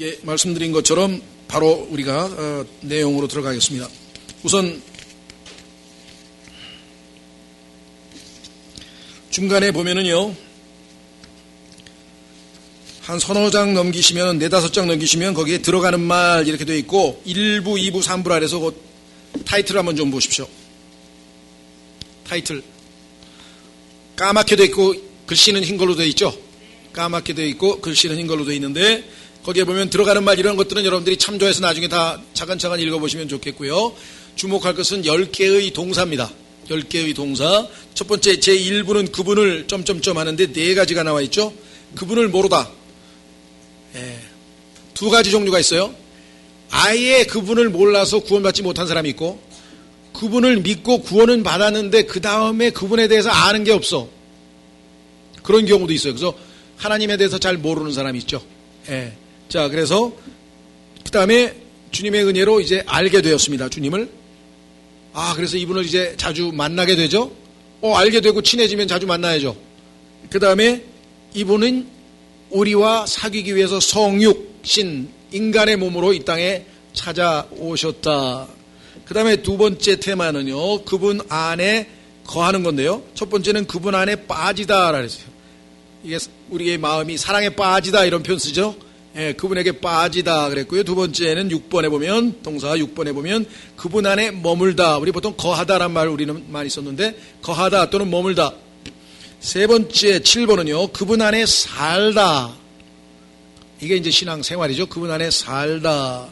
예, 말씀드린 것처럼 바로 우리가 내용으로 들어가겠습니다. 우선 중간에 보면은요, 한 서너 장 넘기시면, 4-5장 넘기시면 거기에 들어가는 말 이렇게 되어 있고 1부, 2부, 3부 아래서 그 타이틀 한번 좀 보십시오. 타이틀 까맣게 되어 있고 글씨는 흰 걸로 되어 있죠. 까맣게 되어 있고 글씨는 흰 걸로 되어 있는데 거기에 보면 들어가는 말 이런 것들은 여러분들이 참조해서 나중에 다 차근차근 읽어보시면 좋겠고요. 주목할 것은 10개의 동사입니다. 10개의 동사. 첫 번째 제1부는 그분을 점점점 하는데 4가지가 나와 있죠. 그분을 모르다. 예, 2가지 종류가 있어요. 아예 그분을 몰라서 구원받지 못한 사람이 있고, 그분을 믿고 구원은 받았는데 그 다음에 그분에 대해서 아는 게 없어. 그런 경우도 있어요. 그래서 하나님에 대해서 잘 모르는 사람이 있죠. 예. 자, 그래서 그 다음에 주님의 은혜로 이제 알게 되었습니다. 주님을. 그래서 이분을 이제 자주 만나게 되죠. 알게 되고 친해지면 자주 만나야죠. 그 다음에 이분은 우리와 사귀기 위해서 성육신, 인간의 몸으로 이 땅에 찾아오셨다. 그 다음에 2번째 테마는요, 그분 안에 거하는 건데요. 첫 번째는 그분 안에 빠지다 그랬어요. 이게 우리의 마음이 사랑에 빠지다 이런 표현 쓰죠. 예, 그분에게 빠지다 그랬고요. 2번째는 6번에 보면, 동사 6번에 보면 그분 안에 머물다. 우리 보통 거하다란 말 우리는 많이 썼는데 거하다 또는 머물다. 3번째 7번은요, 그분 안에 살다. 이게 이제 신앙생활이죠. 그분 안에 살다.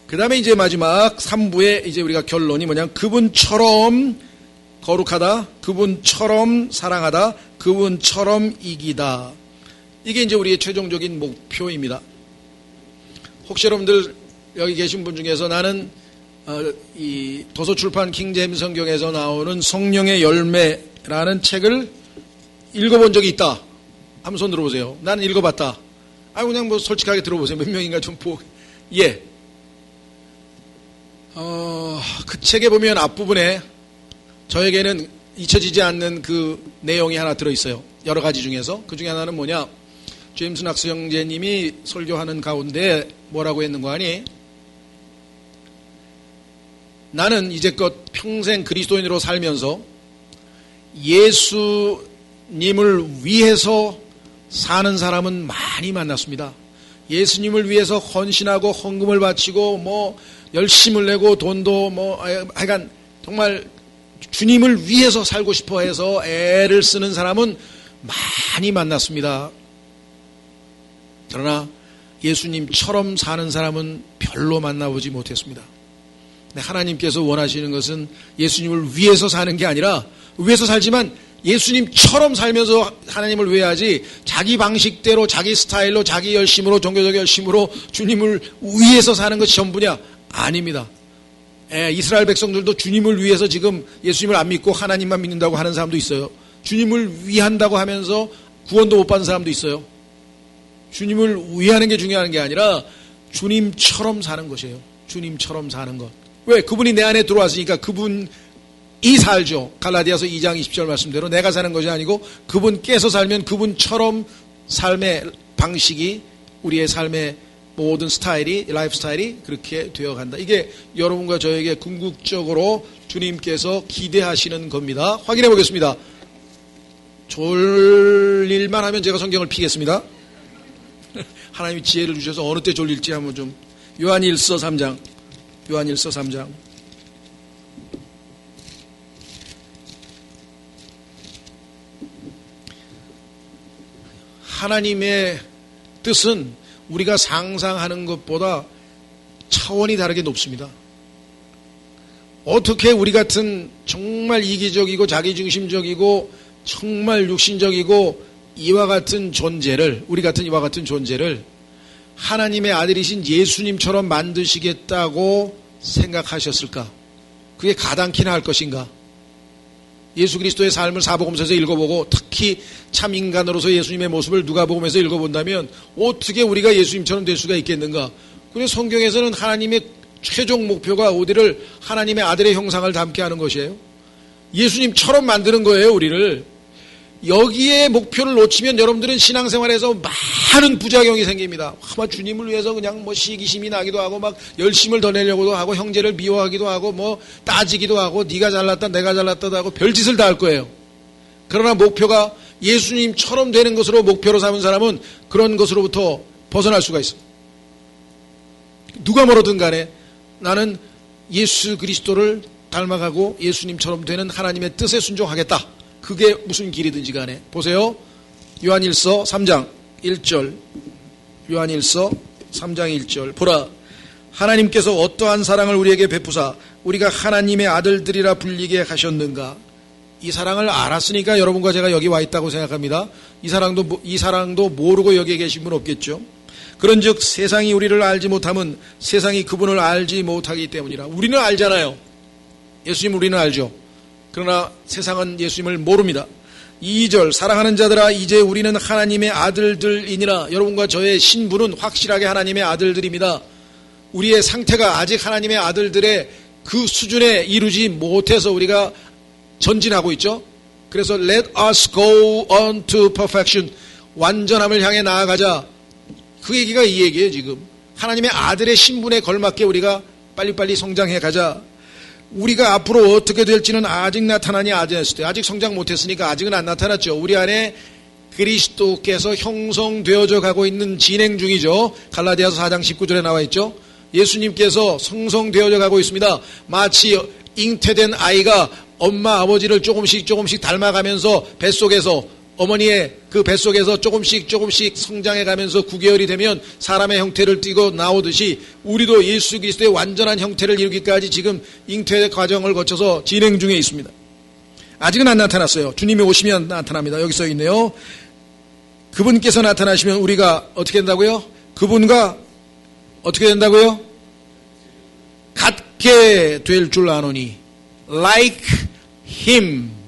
그 다음에 이제 마지막 3부에 이제 우리가 결론이 뭐냐면 그분처럼 거룩하다, 그분처럼 사랑하다, 그분처럼 이기다. 이게 이제 우리의 최종적인 목표입니다. 혹시 여러분들 여기 계신 분 중에서 나는 이 도서출판 킹제임스 성경에서 나오는 성령의 열매라는 책을 읽어본 적이 있다. 한번 손 들어보세요. 나는 읽어봤다. 그냥 뭐 솔직하게 들어보세요. 몇 명인가 좀 예. 그 책에 보면 앞부분에 저에게는 잊혀지지 않는 그 내용이 하나 들어있어요. 여러 가지 중에서. 그 중에 하나는 뭐냐. 제임스 낙스 형제님이 설교하는 가운데 뭐라고 했는가 하니, 나는 이제껏 평생 그리스도인으로 살면서 예수님을 위해서 사는 사람은 많이 만났습니다. 예수님을 위해서 헌신하고 헌금을 바치고 뭐 열심을 내고 돈도 하여간 정말 주님을 위해서 살고 싶어 해서 애를 쓰는 사람은 많이 만났습니다. 그러나 예수님처럼 사는 사람은 별로 만나보지 못했습니다. 하나님께서 원하시는 것은 예수님을 위해서 사는 게 아니라, 위해서 살지만 예수님처럼 살면서 하나님을 위해하지, 자기 방식대로 자기 스타일로 자기 열심으로 종교적 열심으로 주님을 위해서 사는 것이 전부냐? 아닙니다. 이스라엘 백성들도 주님을 위해서 지금 예수님을 안 믿고 하나님만 믿는다고 하는 사람도 있어요. 주님을 위한다고 하면서 구원도 못 받은 사람도 있어요. 주님을 위하는 게 중요한 게 아니라 주님처럼 사는 것이에요. 주님처럼 사는 것. 왜? 그분이 내 안에 들어왔으니까 그분이 살죠. 갈라디아서 2장 20절 말씀대로 내가 사는 것이 아니고 그분께서 살면 그분처럼 삶의 방식이, 우리의 삶의 모든 스타일이, 라이프 스타일이 그렇게 되어간다. 이게 여러분과 저에게 궁극적으로 주님께서 기대하시는 겁니다. 확인해 보겠습니다. 졸릴만 하면 제가 성경을 피겠습니다. 하나님이 지혜를 주셔서 어느 때 졸릴지 한번 좀. 요한일서 3장. 요한일서 3장. 하나님의 뜻은 우리가 상상하는 것보다 차원이 다르게 높습니다. 어떻게 우리 같은 정말 이기적이고 자기중심적이고 정말 육신적이고 이와 같은 존재를, 우리 같은 이와 같은 존재를 하나님의 아들이신 예수님처럼 만드시겠다고 생각하셨을까? 그게 가당키나 할 것인가? 예수 그리스도의 삶을 사복음서에서 읽어보고 특히 참 인간으로서 예수님의 모습을 누가복음에서 읽어본다면 어떻게 우리가 예수님처럼 될 수가 있겠는가? 그래서 성경에서는 하나님의 최종 목표가 우리를 하나님의 아들의 형상을 담게 하는 것이에요. 예수님처럼 만드는 거예요, 우리를. 여기에 목표를 놓치면 여러분들은 신앙생활에서 많은 부작용이 생깁니다. 아마 주님을 위해서 그냥 뭐 시기심이 나기도 하고 막 열심을 더 내려고도 하고 형제를 미워하기도 하고 뭐 따지기도 하고 네가 잘났다 내가 잘났다도 하고 별짓을 다 할 거예요. 그러나 목표가 예수님처럼 되는 것으로 목표로 삼은 사람은 그런 것으로부터 벗어날 수가 있습니다. 누가 뭐라든 간에 나는 예수 그리스도를 닮아가고 예수님처럼 되는 하나님의 뜻에 순종하겠다. 그게 무슨 길이든지 간에. 보세요. 요한일서 3장 1절. 요한일서 3장 1절. 보라, 하나님께서 어떠한 사랑을 우리에게 베푸사 우리가 하나님의 아들들이라 불리게 하셨는가. 이 사랑을 알았으니까 여러분과 제가 여기 와 있다고 생각합니다. 이 사랑도 모르고 여기에 계신 분 없겠죠. 그런즉 세상이 우리를 알지 못함은 세상이 그분을 알지 못하기 때문이라. 우리는 알잖아요. 예수님 우리는 알죠. 그러나 세상은 예수님을 모릅니다. 2절, 사랑하는 자들아 이제 우리는 하나님의 아들들이니라. 여러분과 저의 신분은 확실하게 하나님의 아들들입니다. 우리의 상태가 아직 하나님의 아들들의 그 수준에 이루지 못해서 우리가 전진하고 있죠. 그래서 let us go on to perfection. 완전함을 향해 나아가자. 그 얘기가 이 얘기예요. 지금 하나님의 아들의 신분에 걸맞게 우리가 빨리빨리 성장해 가자. 우리가 앞으로 어떻게 될지는 아직 나타나니 아직 성장 못했으니까 아직은 안 나타났죠. 우리 안에 그리스도께서 형성되어져 가고 있는 진행 중이죠. 갈라디아서 4장 19절에 나와 있죠. 예수님께서 성성되어져 가고 있습니다. 마치 잉태된 아이가 엄마 아버지를 조금씩 닮아가면서 뱃속에서 어머니의 그 뱃속에서 조금씩 성장해 가면서 9개월이 되면 사람의 형태를 띠고 나오듯이 우리도 예수 그리스도의 완전한 형태를 이루기까지 지금 잉태 과정을 거쳐서 진행 중에 있습니다. 아직은 안 나타났어요. 주님이 오시면 나타납니다. 여기 써 있네요. 그분께서 나타나시면 우리가 어떻게 된다고요? 그분과 어떻게 된다고요? 같게 될 줄 아노니 like him.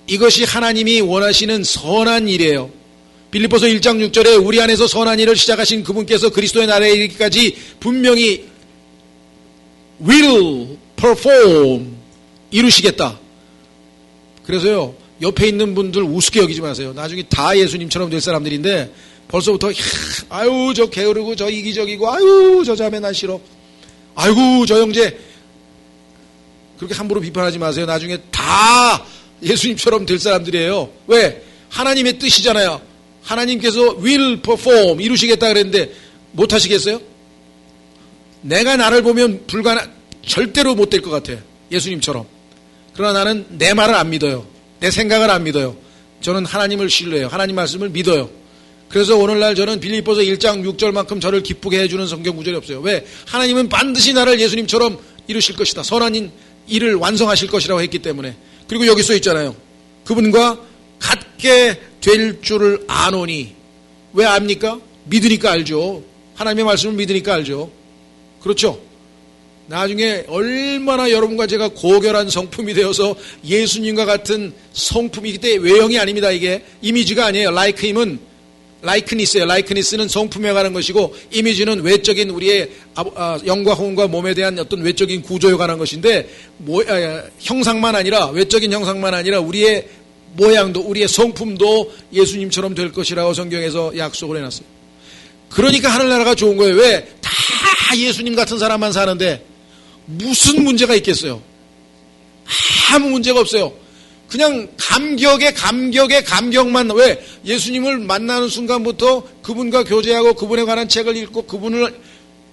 이것이 하나님이 원하시는 선한 일이에요. 빌립보서 1장 6절에 우리 안에서 선한 일을 시작하신 그분께서 그리스도의 날에 이르기까지 분명히 will perform 이루시겠다. 그래서요 옆에 있는 분들 우습게 여기지 마세요. 나중에 다 예수님처럼 될 사람들인데 벌써부터 아유 저 게으르고 저 이기적이고 아유 저 자매 나 싫어 아이고 저 형제 그렇게 함부로 비판하지 마세요. 나중에 다 예수님처럼 될 사람들이에요. 왜? 하나님의 뜻이잖아요. 하나님께서 will perform 이루시겠다 그랬는데 못 하시겠어요? 내가 나를 보면 절대로 못 될 것 같아요. 예수님처럼. 그러나 나는 내 말을 안 믿어요. 내 생각을 안 믿어요. 저는 하나님을 신뢰해요. 하나님 말씀을 믿어요. 그래서 오늘날 저는 빌립보서 1장 6절만큼 저를 기쁘게 해주는 성경 구절이 없어요. 왜? 하나님은 반드시 나를 예수님처럼 이루실 것이다. 선한 일을 완성하실 것이라고 했기 때문에. 그리고 여기 써 있잖아요. 그분과 같게 될 줄을 아노니. 왜 압니까? 믿으니까 알죠. 하나님의 말씀을 믿으니까 알죠. 그렇죠? 나중에 얼마나 여러분과 제가 고결한 성품이 되어서 예수님과 같은 성품이 그때 외형이 아닙니다. 이게 이미지가 아니에요. like him은 라이크니스예요. 라이크니스는 성품에 관한 것이고 이미지는 외적인 우리의 영과 혼과 몸에 대한 어떤 외적인 구조에 관한 것인데 형상만 아니라 외적인 형상만 아니라 우리의 모양도 우리의 성품도 예수님처럼 될 것이라고 성경에서 약속을 해놨어요. 그러니까 하늘나라가 좋은 거예요. 왜? 다 예수님 같은 사람만 사는데 무슨 문제가 있겠어요? 아무 문제가 없어요. 그냥 감격만. 왜? 예수님을 만나는 순간부터 그분과 교제하고 그분에 관한 책을 읽고 그분을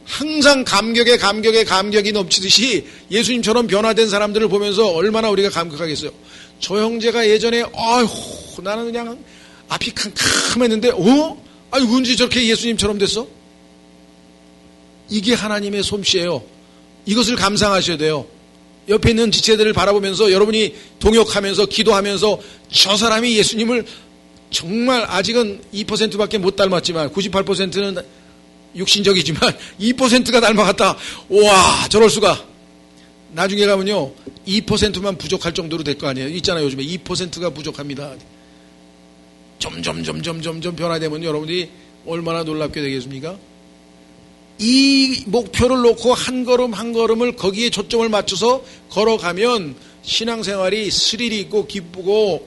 항상 감격이 넘치듯이 예수님처럼 변화된 사람들을 보면서 얼마나 우리가 감격하겠어요. 저 형제가 예전에 나는 그냥 앞이 캄캄했는데 언제 저렇게 예수님처럼 됐어? 이게 하나님의 솜씨예요. 이것을 감상하셔야 돼요. 옆에 있는 지체들을 바라보면서 여러분이 동역하면서 기도하면서 저 사람이 예수님을 정말 아직은 2%밖에 못 닮았지만 98%는 육신적이지만 2%가 닮아갔다. 와 저럴 수가. 나중에 가면요 2%만 부족할 정도로 될 거 아니에요. 있잖아요. 요즘에 2%가 부족합니다. 점점 변화되면 여러분들이 얼마나 놀랍게 되겠습니까? 이 목표를 놓고 한 걸음을 거기에 초점을 맞춰서 걸어가면 신앙생활이 스릴이 있고 기쁘고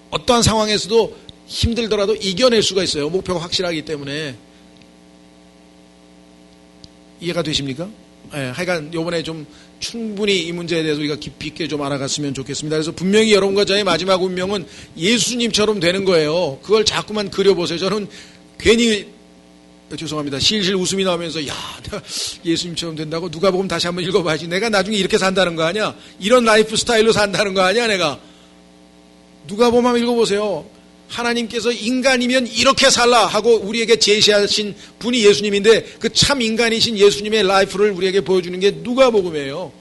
어떠한 상황에서도 힘들더라도 이겨낼 수가 있어요. 목표가 확실하기 때문에. 이해가 되십니까? 하여간 요번에 좀 충분히 이 문제에 대해서 우리가 깊이 있게 좀 알아갔으면 좋겠습니다. 그래서 분명히 여러분과 저의 마지막 운명은 예수님처럼 되는 거예요. 그걸 자꾸만 그려보세요. 저는 괜히 죄송합니다. 실실 웃음이 나오면서 야, 내가 예수님처럼 된다고 누가 보면 다시 한번 읽어봐야지. 내가 나중에 이렇게 산다는 거 아니야? 이런 라이프 스타일로 산다는 거 아니야? 내가 누가 보면 한번 읽어보세요. 하나님께서 인간이면 이렇게 살라 하고 우리에게 제시하신 분이 예수님인데 그 참 인간이신 예수님의 라이프를 우리에게 보여주는 게 누가복음이에요.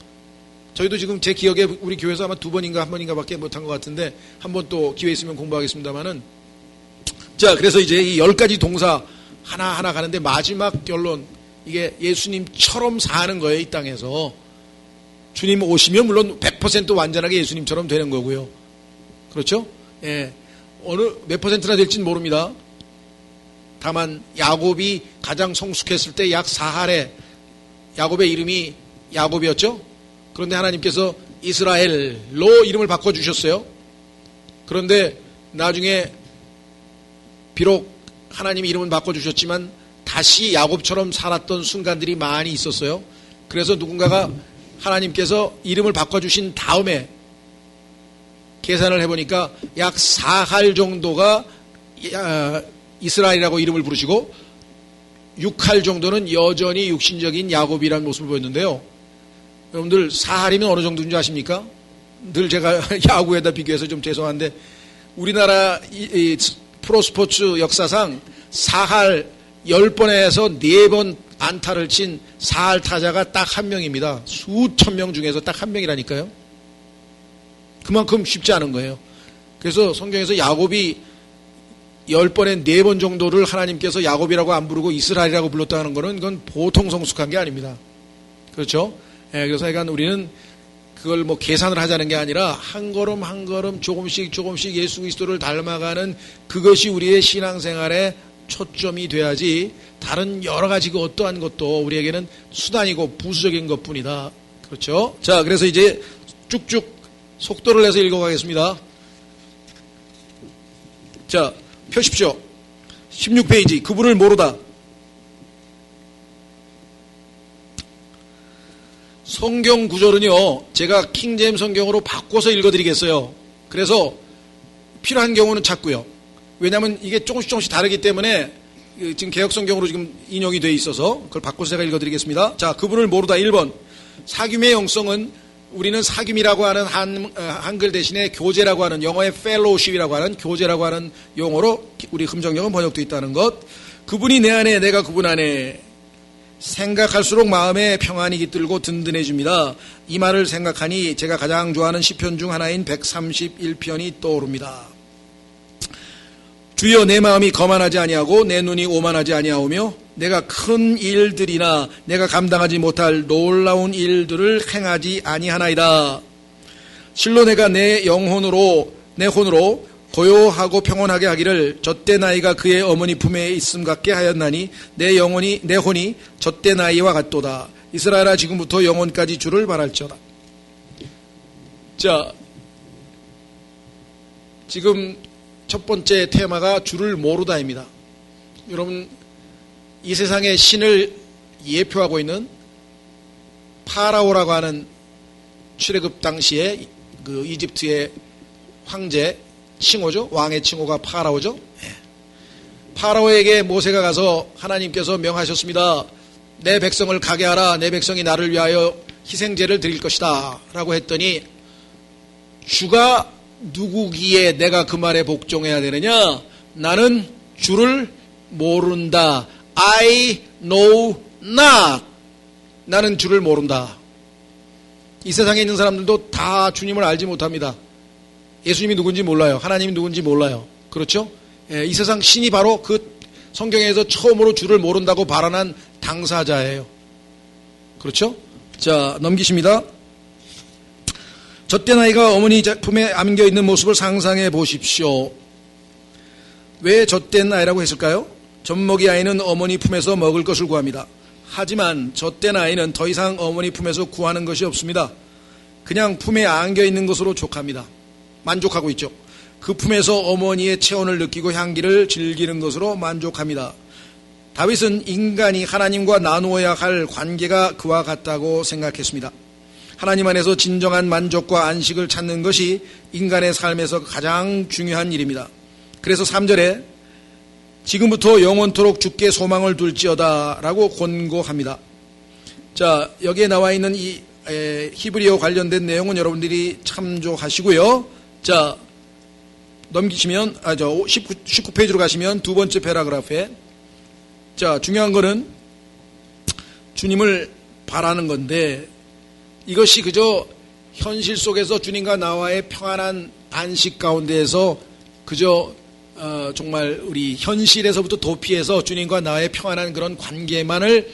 저희도 지금 제 기억에 우리 교회에서 아마 2번인가 1번인가 밖에 못한 것 같은데 한번 또 기회 있으면 공부하겠습니다만은, 자, 그래서 이제 이 10가지 동사 하나하나 가는데 마지막 결론, 이게 예수님처럼 사는 거예요. 이 땅에서 주님 오시면 물론 100% 완전하게 예수님처럼 되는 거고요. 그렇죠? 예. 어느 몇 퍼센트나 될지는 모릅니다. 다만 야곱이 가장 성숙했을 때 약 4할에 야곱의 이름이 야곱이었죠. 그런데 하나님께서 이스라엘로 이름을 바꿔주셨어요. 그런데 나중에 비록 하나님이 이름은 바꿔주셨지만 다시 야곱처럼 살았던 순간들이 많이 있었어요. 그래서 누군가가 하나님께서 이름을 바꿔주신 다음에 계산을 해보니까 약 4할 정도가 이스라엘이라고 이름을 부르시고 6할 정도는 여전히 육신적인 야곱이라는 모습을 보였는데요. 여러분들 4할이면 어느 정도인지 아십니까? 늘 제가 야구에다 비교해서 좀 죄송한데 우리나라 이 프로스포츠 역사상 4할 10번에서 4번 안타를 친 4할 타자가 딱 한 명입니다. 수천 명 중에서 딱 한 명이라니까요. 그만큼 쉽지 않은 거예요. 그래서 성경에서 야곱이 10번에 4번 정도를 하나님께서 야곱이라고 안 부르고 이스라엘이라고 불렀다는 거는 그건 보통 성숙한 게 아닙니다. 그렇죠? 그래서 하여간 우리는 그걸 뭐 계산을 하자는 게 아니라 한 걸음 한 걸음 조금씩 예수 그리스도를 닮아가는 그것이 우리의 신앙생활의 초점이 돼야지 다른 여러 가지 그 어떠한 것도 우리에게는 수단이고 부수적인 것뿐이다. 그렇죠? 자, 그래서 이제 쭉쭉 속도를 내서 읽어가겠습니다. 자, 펴십시오. 16페이지. 그분을 모르다. 성경 구절은요, 제가 킹제임스 성경으로 바꿔서 읽어드리겠어요. 그래서 필요한 경우는 찾고요. 왜냐하면 이게 조금씩 다르기 때문에 지금 개혁성경으로 지금 인용이 되어 있어서 그걸 바꿔서 제가 읽어드리겠습니다. 자, 그분을 모르다. 1번. 사귐의 영성은 우리는 사귐이라고 하는 한글 대신에 교제라고 하는, 영어의 fellowship이라고 하는 교제라고 하는 용어로 우리 금정역은 번역되어 있다는 것. 그분이 내 안에, 내가 그분 안에. 생각할수록 마음에 평안이 깃들고 든든해집니다. 이 말을 생각하니 제가 가장 좋아하는 시편 중 하나인 131편이 떠오릅니다. 주여, 내 마음이 거만하지 아니하고 내 눈이 오만하지 아니하오며 내가 큰 일들이나 내가 감당하지 못할 놀라운 일들을 행하지 아니하나이다. 실로 내가 내 혼으로 고요하고 평온하게 하기를 젖대 나이가 그의 어머니 품에 있음 같게 하였나니 내 혼이 젖대 나이와 같도다. 이스라엘아, 지금부터 영원까지 주를 바랄지어다. 자, 지금 첫 번째 테마가 주를 모르다입니다. 여러분, 이 세상의 신을 예표하고 있는 파라오라고 하는 출애굽 당시에 그 이집트의 황제 칭호죠. 왕의 칭호가 파라오죠. 파라오에게 모세가 가서 하나님께서 명하셨습니다. 내 백성을 가게 하라. 내 백성이 나를 위하여 희생제를 드릴 것이다 라고 했더니 주가 누구기에 내가 그 말에 복종해야 되느냐? 나는 주를 모른다. I know not. 나는 주를 모른다. 이 세상에 있는 사람들도 다 주님을 알지 못합니다. 예수님이 누군지 몰라요. 하나님이 누군지 몰라요. 그렇죠? 이 세상 신이 바로 그 성경에서 처음으로 주를 모른다고 발언한 당사자예요. 그렇죠? 자, 넘기십니다. 젖대 나이가 어머니 품에 안겨있는 모습을 상상해 보십시오. 왜 젖된 아이라고 했을까요? 젖먹이 아이는 어머니 품에서 먹을 것을 구합니다. 하지만 젖된 아이는 더 이상 어머니 품에서 구하는 것이 없습니다. 그냥 품에 안겨있는 것으로 족합니다. 만족하고 있죠. 그 품에서 어머니의 체온을 느끼고 향기를 즐기는 것으로 만족합니다. 다윗은 인간이 하나님과 나누어야 할 관계가 그와 같다고 생각했습니다. 하나님 안에서 진정한 만족과 안식을 찾는 것이 인간의 삶에서 가장 중요한 일입니다. 그래서 3절에 지금부터 영원토록 주께 소망을 둘지어다 라고 권고합니다. 자, 여기에 나와 있는 이 히브리어 관련된 내용은 여러분들이 참조하시고요. 자, 넘기시면 19페이지로 가시면 두 번째 패러그래프에 자, 중요한 거는 주님을 바라는 건데 이것이 그저 현실 속에서 주님과 나와의 평안한 안식 가운데에서 그저 정말 우리 현실에서부터 도피해서 주님과 나의 평안한 그런 관계만을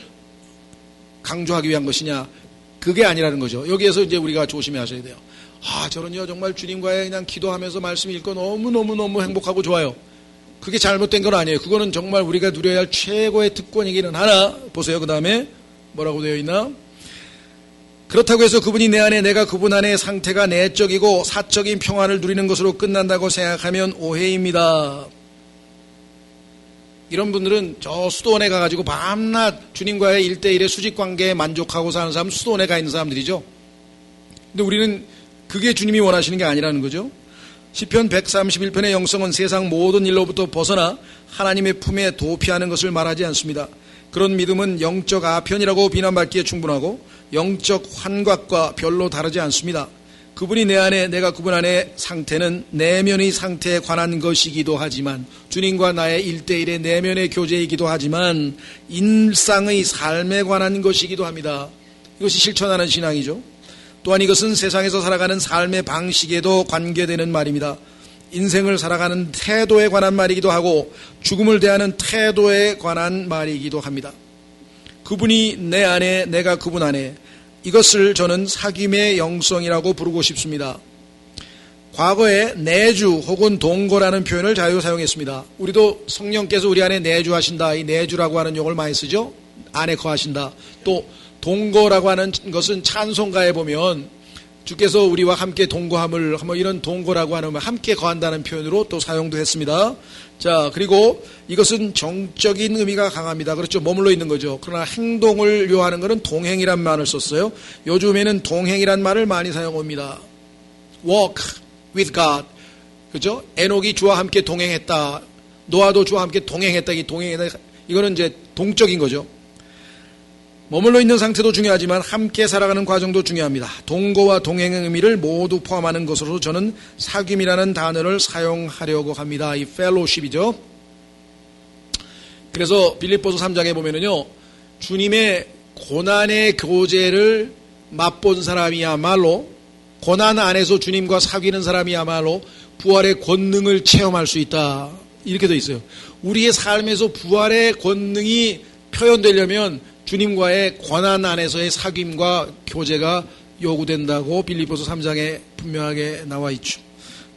강조하기 위한 것이냐, 그게 아니라는 거죠. 여기에서 이제 우리가 조심하셔야 돼요. 저는요 정말 주님과의 그냥 기도하면서 말씀 읽고 너무 행복하고 좋아요. 그게 잘못된 건 아니에요. 그거는 정말 우리가 누려야 할 최고의 특권이기는 하나, 보세요. 그 다음에 뭐라고 되어 있나? 그렇다고 해서 그분이 내 안에 내가 그분 안의 상태가 내적이고 사적인 평안을 누리는 것으로 끝난다고 생각하면 오해입니다. 이런 분들은 저 수도원에 가가지고 밤낮 주님과의 1대1의 수직관계에 만족하고 사는 사람, 수도원에 가 있는 사람들이죠. 근데 우리는 그게 주님이 원하시는 게 아니라는 거죠. 시편 131편의 영성은 세상 모든 일로부터 벗어나 하나님의 품에 도피하는 것을 말하지 않습니다. 그런 믿음은 영적 아편이라고 비난받기에 충분하고 영적 환각과 별로 다르지 않습니다. 그분이 내 안에 내가 그분 안의 상태는 내면의 상태에 관한 것이기도 하지만, 주님과 나의 1대1의 내면의 교제이기도 하지만 일상의 삶에 관한 것이기도 합니다. 이것이 실천하는 신앙이죠. 또한 이것은 세상에서 살아가는 삶의 방식에도 관계되는 말입니다. 인생을 살아가는 태도에 관한 말이기도 하고 죽음을 대하는 태도에 관한 말이기도 합니다. 그분이 내 안에 내가 그분 안에, 이것을 저는 사귐의 영성이라고 부르고 싶습니다. 과거에 내주 혹은 동거라는 표현을 자주 사용했습니다. 우리도 성령께서 우리 안에 내주하신다, 이 내주라고 하는 용어를 많이 쓰죠. 안에 거하신다. 또 동거라고 하는 것은 찬송가에 보면 주께서 우리와 함께 동거함을, 이런 동거라고 하는 함께 거한다는 표현으로 또 사용도 했습니다. 자, 그리고 이것은 정적인 의미가 강합니다. 그렇죠. 머물러 있는 거죠. 그러나 행동을 요하는 것은 동행이란 말을 썼어요. 요즘에는 동행이란 말을 많이 사용합니다. Walk with God. 그죠? 에녹이 주와 함께 동행했다. 노아도 주와 함께 동행했다. 이거는 이제 동적인 거죠. 머물러 있는 상태도 중요하지만 함께 살아가는 과정도 중요합니다. 동거와 동행의 의미를 모두 포함하는 것으로 저는 사귐이라는 단어를 사용하려고 합니다. 이 fellowship이죠. 그래서 빌립보서 3장에 보면은요, 주님의 고난의 교제를 맛본 사람이야말로, 고난 안에서 주님과 사귀는 사람이야말로 부활의 권능을 체험할 수 있다. 이렇게 되어 있어요. 우리의 삶에서 부활의 권능이 표현되려면 주님과의 고난 안에서의 사귐과 교제가 요구된다고 빌립보서 3장에 분명하게 나와 있죠.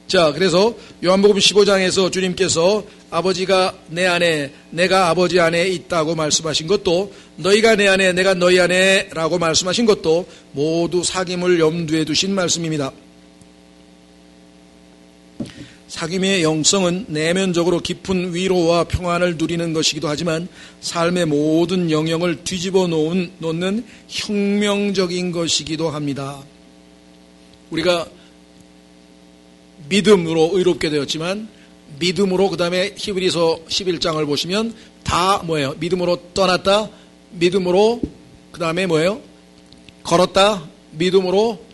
자, 그래서 요한복음 15장에서 주님께서 아버지가 내 안에 내가 아버지 안에 있다고 말씀하신 것도, 너희가 내 안에 내가 너희 안에 라고 말씀하신 것도 모두 사귐을 염두에 두신 말씀입니다. 사귐의 영성은 내면적으로 깊은 위로와 평안을 누리는 것이기도 하지만 삶의 모든 영역을 뒤집어 놓는 혁명적인 것이기도 합니다. 우리가 믿음으로 의롭게 되었지만 믿음으로, 그 다음에 히브리서 11장을 보시면 다 뭐예요? 믿음으로 떠났다, 믿음으로 그 다음에 뭐예요? 걸었다, 믿음으로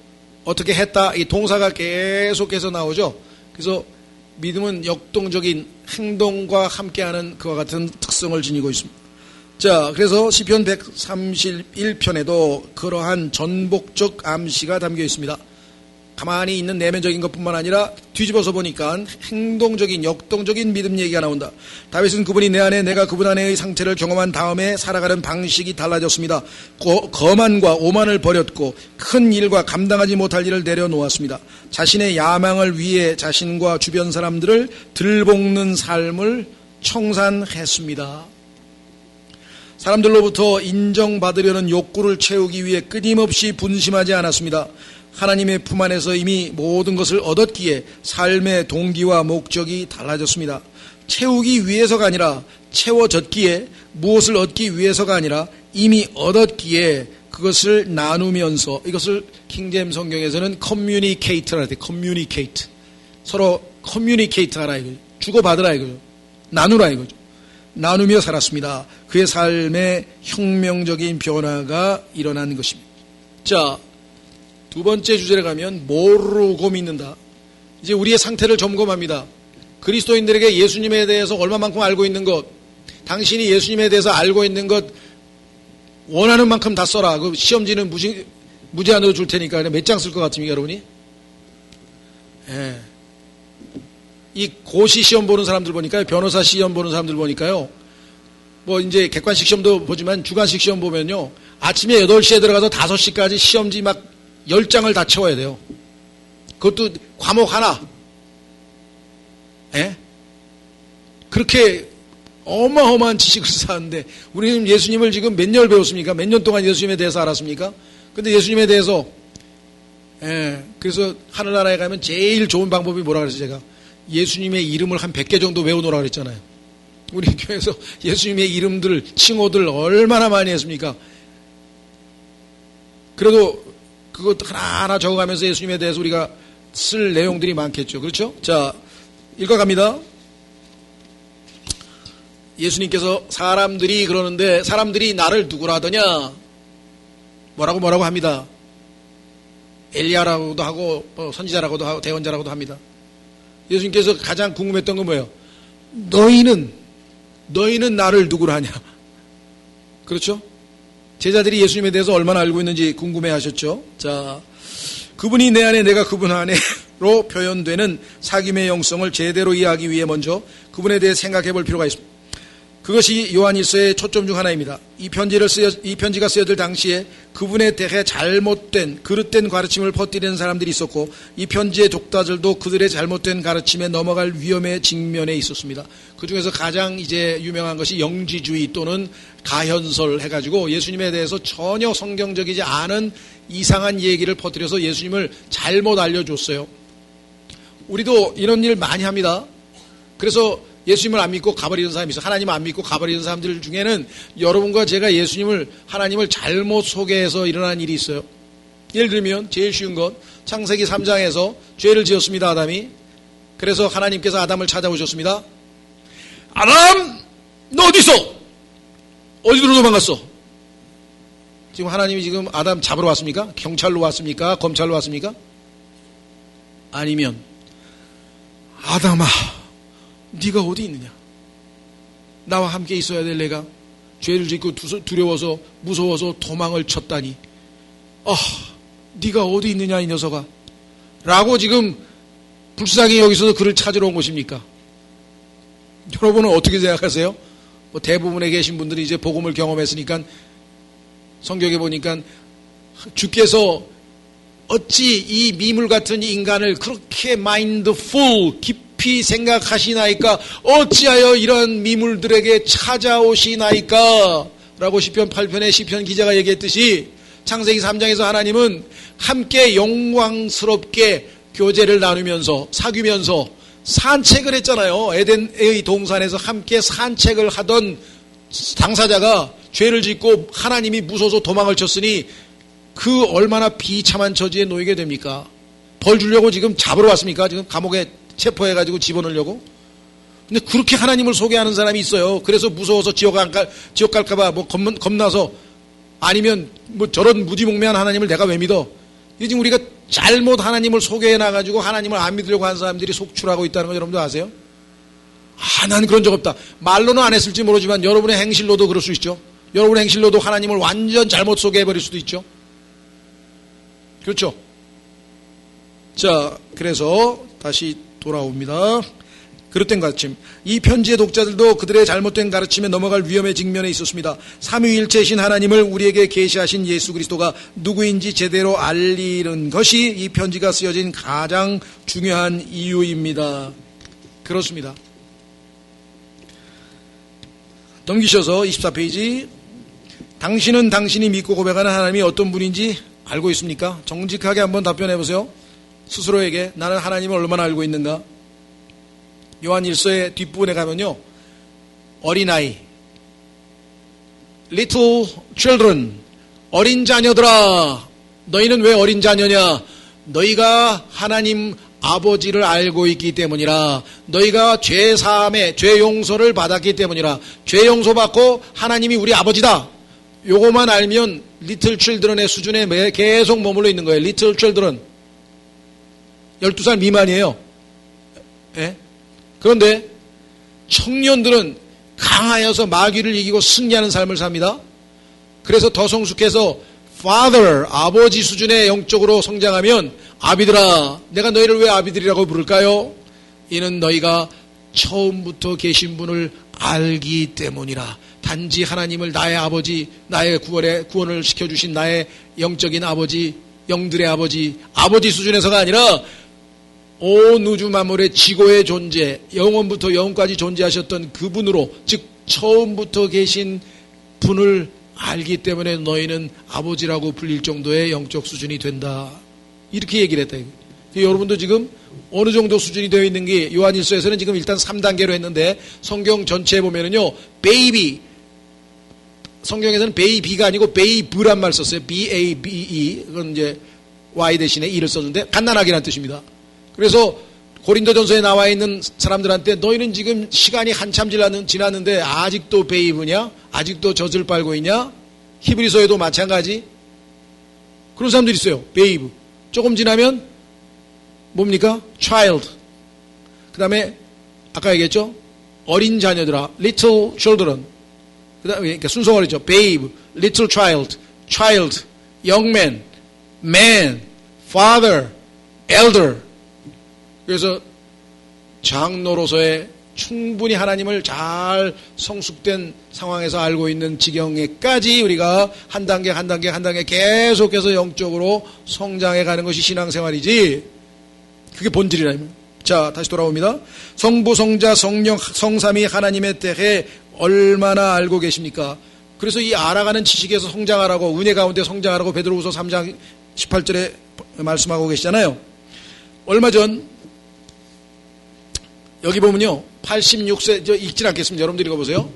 어떻게 했다, 이 동사가 계속해서 나오죠. 그래서 믿음은 역동적인 행동과 함께하는 그와 같은 특성을 지니고 있습니다. 자, 그래서 시편 131편에도 그러한 전복적 암시가 담겨 있습니다. 가만히 있는 내면적인 것뿐만 아니라 뒤집어서 보니까 행동적인, 역동적인 믿음 얘기가 나온다. 다윗은 그분이 내 안에 내가 그분 안에의 상태를 경험한 다음에 살아가는 방식이 달라졌습니다. 거만과 오만을 버렸고 큰 일과 감당하지 못할 일을 내려놓았습니다. 자신의 야망을 위해 자신과 주변 사람들을 들볶는 삶을 청산했습니다. 사람들로부터 인정받으려는 욕구를 채우기 위해 끊임없이 분심하지 않았습니다. 하나님의 품 안에서 이미 모든 것을 얻었기에 삶의 동기와 목적이 달라졌습니다. 채우기 위해서가 아니라 채워졌기에, 무엇을 얻기 위해서가 아니라 이미 얻었기에 그것을 나누면서, 이것을 킹제임 성경에서는 communicate라 돼. communicate. 서로 communicate 하라 이거죠. 주고받으라 이거죠. 나누라 이거죠. 나누며 살았습니다. 그의 삶의 혁명적인 변화가 일어난 것입니다. 자, 두 번째 주제로 가면 모르고 믿는다. 이제 우리의 상태를 점검합니다. 그리스도인들에게 예수님에 대해서 얼마만큼 알고 있는 것, 당신이 예수님에 대해서 알고 있는 것 원하는 만큼 다 써라. 그 시험지는 무제한으로 줄 테니까 몇 장 쓸 것 같습니까, 여러분이? 예. 이 고시 시험 보는 사람들 보니까요, 변호사 시험 보는 사람들 보니까요, 뭐 이제 객관식 시험도 보지만 주관식 시험 보면요, 아침에 8시에 들어가서 5시까지 시험지 막 10장을 다 채워야 돼요. 그것도 과목 하나. 예? 그렇게 어마어마한 지식을 쌓았는데, 우리는 예수님을 지금 몇 년 배웠습니까? 몇 년 동안 예수님에 대해서 알았습니까? 근데 예수님에 대해서, 예, 그래서 하늘나라에 가면 제일 좋은 방법이 뭐라 그랬어요, 제가? 예수님의 이름을 한 100개 정도 외우노라 그랬잖아요. 우리 교회에서 예수님의 이름들, 칭호들 얼마나 많이 했습니까? 그래도 그것 하나하나 적어가면서 예수님에 대해서 우리가 쓸 내용들이 많겠죠. 그렇죠? 자, 읽어갑니다. 예수님께서 사람들이 그러는데, 사람들이 나를 누구라 하더냐? 뭐라고 합니다. 엘리야라고도 하고, 선지자라고도 하고, 대언자라고도 합니다. 예수님께서 가장 궁금했던 건 뭐예요? 너희는 나를 누구라 하냐? 그렇죠? 제자들이 예수님에 대해서 얼마나 알고 있는지 궁금해 하셨죠? 자, 그분이 내 안에, 내가 그분 안에로 표현되는 사귐의 영성을 제대로 이해하기 위해 먼저 그분에 대해 생각해 볼 필요가 있습니다. 그것이 요한일서의 초점 중 하나입니다. 이 편지가 쓰여질 당시에 그분에 대해 잘못된, 그릇된 가르침을 퍼뜨리는 사람들이 있었고, 이 편지의 독자들도 그들의 잘못된 가르침에 넘어갈 위험에 직면해 있었습니다. 그 중에서 가장 이제 유명한 것이 영지주의 또는 가현설 해가지고 예수님에 대해서 전혀 성경적이지 않은 이상한 얘기를 퍼뜨려서 예수님을 잘못 알려줬어요. 우리도 이런 일 많이 합니다. 그래서 예수님을 안 믿고 가버리는 사람이 있어요. 하나님 안 믿고 가버리는 사람들 중에는 여러분과 제가 하나님을 잘못 소개해서 일어난 일이 있어요. 예를 들면 제일 쉬운 것, 창세기 3장에서 죄를 지었습니다, 아담이. 그래서 하나님께서 아담을 찾아오셨습니다. 아담, 너 어디 있어? 어디로 도망갔어? 지금 하나님이 지금 아담 잡으러 왔습니까? 경찰로 왔습니까? 검찰로 왔습니까? 아니면 아담아, 네가 어디 있느냐? 나와 함께 있어야 될 내가 죄를 짓고 두려워서 무서워서 도망을 쳤다니, 네가 어디 있느냐 이 녀석아 라고 지금 불쌍히 여기서 그를 찾으러 온 것입니까? 여러분은 어떻게 생각하세요? 뭐 대부분에 계신 분들이 이제 복음을 경험했으니까, 성경에 보니까 주께서 어찌 이 미물 같은 인간을 그렇게 마인드풀, 깊이 생각하시나이까? 어찌하여 이런 미물들에게 찾아오시나이까? 라고 시편 8편의 시편 기자가 얘기했듯이, 창세기 3장에서 하나님은 함께 영광스럽게 교제를 나누면서 사귀면서 산책을 했잖아요. 에덴의 동산에서 함께 산책을 하던 당사자가 죄를 짓고 하나님이 무서워서 도망을 쳤으니 그 얼마나 비참한 처지에 놓이게 됩니까? 벌 주려고 지금 잡으러 왔습니까? 지금 감옥에 체포해가지고 집어넣으려고? 근데 그렇게 하나님을 소개하는 사람이 있어요. 그래서 무서워서 지옥 갈까봐 뭐 겁나서, 아니면 뭐 저런 무지몽매한 하나님을 내가 왜 믿어? 이게 지금 우리가 잘못 하나님을 소개해놔가지고 하나님을 안 믿으려고 하는 사람들이 속출하고 있다는 거 여러분도 아세요? 난 그런 적 없다. 말로는 안 했을지 모르지만 여러분의 행실로도 그럴 수 있죠. 여러분의 행실로도 하나님을 완전 잘못 소개해버릴 수도 있죠. 그렇죠? 자, 그래서 다시 돌아옵니다. 그릇된 가르침. 이 편지의 독자들도 그들의 잘못된 가르침에 넘어갈 위험에 직면해 있었습니다. 삼위일체신 하나님을 우리에게 계시하신 예수 그리스도가 누구인지 제대로 알리는 것이 이 편지가 쓰여진 가장 중요한 이유입니다. 그렇습니다. 넘기셔서 24페이지. 당신은 당신이 믿고 고백하는 하나님이 어떤 분인지 알고 있습니까? 정직하게 한번 답변해 보세요. 스스로에게 나는 하나님을 얼마나 알고 있는가? 요한 1서의 뒷부분에 가면요. 어린아이, little children, 어린 자녀들아. 너희는 왜 어린 자녀냐? 너희가 하나님 아버지를 알고 있기 때문이라. 너희가 죄 사함에 죄 용서를 받았기 때문이라. 죄 용서 받고 하나님이 우리 아버지다. 요거만 알면 little children의 수준에 계속 머물러 있는 거예요. little children. 12살 미만이에요. 예? 그런데 청년들은 강하여서 마귀를 이기고 승리하는 삶을 삽니다. 그래서 더 성숙해서 Father, 아버지 수준의 영적으로 성장하면 아비들아, 내가 너희를 왜 아비들이라고 부를까요? 이는 너희가 처음부터 계신 분을 알기 때문이라. 단지 하나님을 나의 아버지, 나의 구원을 시켜주신 나의 영적인 아버지, 영들의 아버지, 아버지 수준에서가 아니라 온 우주 만물의 지고의 존재, 영원부터 영원까지 존재하셨던 그분으로, 즉 처음부터 계신 분을 알기 때문에 너희는 아버지라고 불릴 정도의 영적 수준이 된다. 이렇게 얘기를 했다. 여러분도 지금 어느 정도 수준이 되어 있는 게 요한일서에서는 지금 일단 3단계로 했는데 성경 전체에 보면은요, 베이비, 성경에서는 베이비가 아니고 베이브란 말 썼어요. B-A-B-E. 그건 이제 Y 대신에 E를 썼는데 갓난아기란 뜻입니다. 그래서 고린도전서에 나와 있는 사람들한테 너희는 지금 시간이 한참 지났는데 아직도 베이브냐? 아직도 젖을 빨고 있냐? 히브리서에도 마찬가지. 그런 사람들이 있어요. 베이브. 조금 지나면 뭡니까? child. 그 다음에 아까 얘기했죠? 어린 자녀들아. little children. 그 다음에 그러니까 순서가 그랬죠. babe, little child, child, young man, man, father, elder. 그래서 장로로서의 충분히 하나님을 잘 성숙된 상황에서 알고 있는 지경에까지 우리가 한 단계 한 단계 한 단계 계속해서 영적으로 성장해 가는 것이 신앙생활이지. 그게 본질이라. 자, 다시 돌아옵니다. 성부, 성자, 성령, 성삼위 하나님에 대해 얼마나 알고 계십니까? 그래서 이 알아가는 지식에서 성장하라고, 은혜 가운데 성장하라고 베드로후서 3장 18절에 말씀하고 계시잖아요. 얼마 전 여기 보면요, 86세, 저 읽진 않겠습니다. 여러분들 읽어보세요.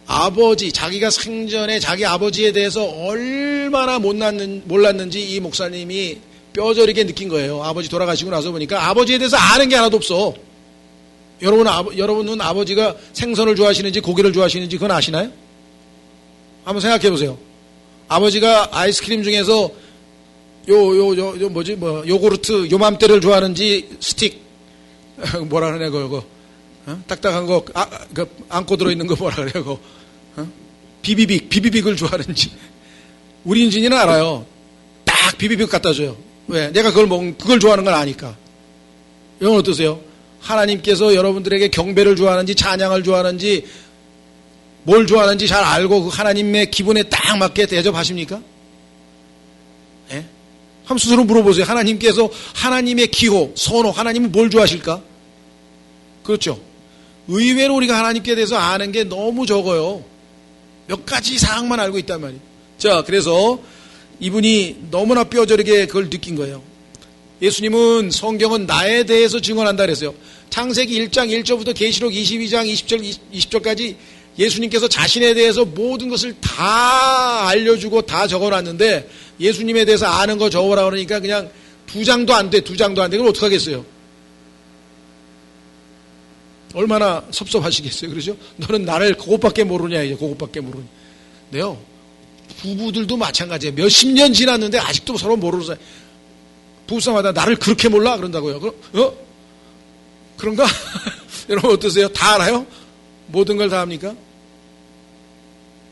아버지, 자기가 생전에 자기 아버지에 대해서 얼마나 몰랐는지 이 목사님이 뼈저리게 느낀 거예요. 아버지 돌아가시고 나서 보니까 아버지에 대해서 아는 게 하나도 없어. 여러분은 아버지가 생선을 좋아하시는지 고기를 좋아하시는지 그건 아시나요? 한번 생각해 보세요. 아버지가 아이스크림 중에서 요구르트 요맘때를 좋아하는지 스틱, 뭐라 그러네, 그거. 딱딱한 거, 안고 들어있는 거 뭐라 그래요, 그거. 비비빅을 좋아하는지. 우리 인진이는 알아요. 딱 비비빅 갖다 줘요. 왜? 내가 그걸 좋아하는 걸 아니까. 이건 어떠세요? 하나님께서 여러분들에게 경배를 좋아하는지, 찬양을 좋아하는지, 뭘 좋아하는지 잘 알고 그 하나님의 기분에 딱 맞게 대접하십니까? 예? 한번 스스로 물어보세요. 하나님께서 하나님의 기호, 선호, 하나님은 뭘 좋아하실까? 그렇죠. 의외로 우리가 하나님께 대해서 아는 게 너무 적어요. 몇 가지 사항만 알고 있단 말이에요. 자, 그래서 이분이 너무나 뼈저리게 그걸 느낀 거예요. 예수님은 성경은 나에 대해서 증언한다 그랬어요. 창세기 1장 1절부터 계시록 22장 20절까지 예수님께서 자신에 대해서 모든 것을 다 알려주고 다 적어놨는데 예수님에 대해서 아는 거 적어라 그러니까 그냥 2장도 안 돼. 그럼 어떡하겠어요? 얼마나 섭섭하시겠어요. 그러죠? 너는 나를 그것밖에 모르냐, 이제 그것밖에 모르냐. 네요. 부부들도 마찬가지예요. 몇십 년 지났는데 아직도 서로 모르는 사이. 부부싸움하다 나를 그렇게 몰라? 그런다고요. 그런가? 여러분 어떠세요? 다 알아요? 모든 걸 다 합니까?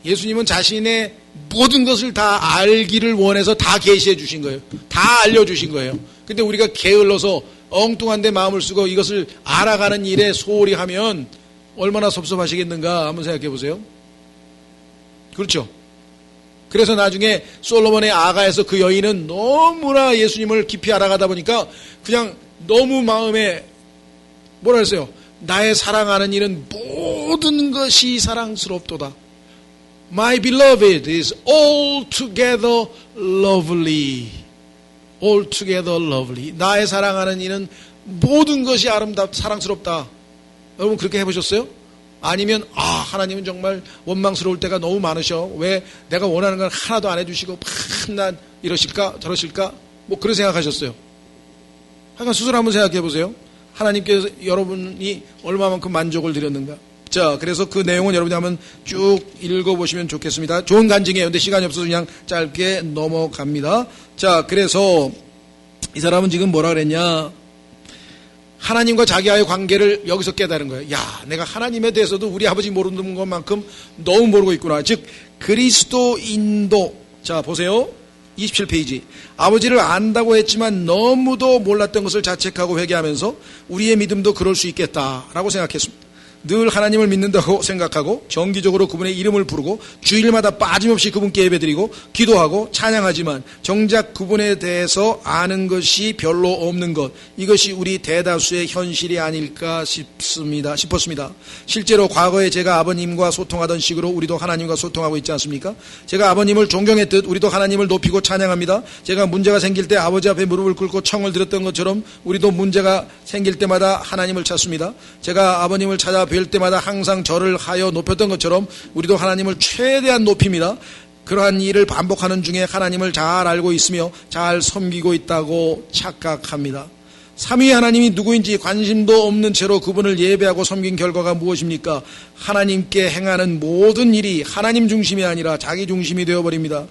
예수님은 자신의 모든 것을 다 알기를 원해서 다 계시해 주신 거예요. 다 알려주신 거예요. 근데 우리가 게을러서 엉뚱한 데 마음을 쓰고 이것을 알아가는 일에 소홀히 하면 얼마나 섭섭하시겠는가 한번 생각해 보세요. 그렇죠? 그래서 나중에 솔로몬의 아가에서 그 여인은 너무나 예수님을 깊이 알아가다 보니까 그냥 너무 마음에 뭐라 했어요? 나의 사랑하는 이는 모든 것이 사랑스럽도다. My beloved is altogether lovely. altogether lovely. 나의 사랑하는 이는 모든 것이 사랑스럽다. 여러분 그렇게 해보셨어요? 아니면 하나님은 정말 원망스러울 때가 너무 많으셔. 왜 내가 원하는 건 하나도 안 해주시고 맨날 이러실까 저러실까 뭐 그런 생각하셨어요? 하여간 스스로 한번 생각해 보세요. 하나님께서 여러분이 얼마만큼 만족을 드렸는가. 자, 그래서 그 내용은 여러분이 한번 쭉 읽어보시면 좋겠습니다. 좋은 간증이에요. 근데 시간이 없어서 그냥 짧게 넘어갑니다. 자, 그래서 이 사람은 지금 뭐라 그랬냐. 하나님과 자기와의 관계를 여기서 깨달은 거예요. 야, 내가 하나님에 대해서도 우리 아버지 모르는 것만큼 너무 모르고 있구나. 즉, 그리스도인도. 자, 보세요. 27페이지. 아버지를 안다고 했지만 너무도 몰랐던 것을 자책하고 회개하면서 우리의 믿음도 그럴 수 있겠다라고 생각했습니다. 늘 하나님을 믿는다고 생각하고 정기적으로 그분의 이름을 부르고 주일마다 빠짐없이 그분께 예배드리고 기도하고 찬양하지만 정작 그분에 대해서 아는 것이 별로 없는 것, 이것이 우리 대다수의 현실이 아닐까 싶었습니다. 실제로 과거에 제가 아버님과 소통하던 식으로 우리도 하나님과 소통하고 있지 않습니까? 제가 아버님을 존경했듯 우리도 하나님을 높이고 찬양합니다. 제가 문제가 생길 때 아버지 앞에 무릎을 꿇고 청을 들었던 것처럼 우리도 문제가 생길 때마다 하나님을 찾습니다. 제가 아버님을 찾아 뵐 때마다 항상 저를 하여 높였던 것처럼 우리도 하나님을 최대한 높입니다. 그러한 일을 반복하는 중에 하나님을 잘 알고 있으며 잘 섬기고 있다고 착각합니다. 삼위의 하나님이 누구인지 관심도 없는 채로 그분을 예배하고 섬긴 결과가 무엇입니까? 하나님께 행하는 모든 일이 하나님 중심이 아니라 자기 중심이 되어버립니다.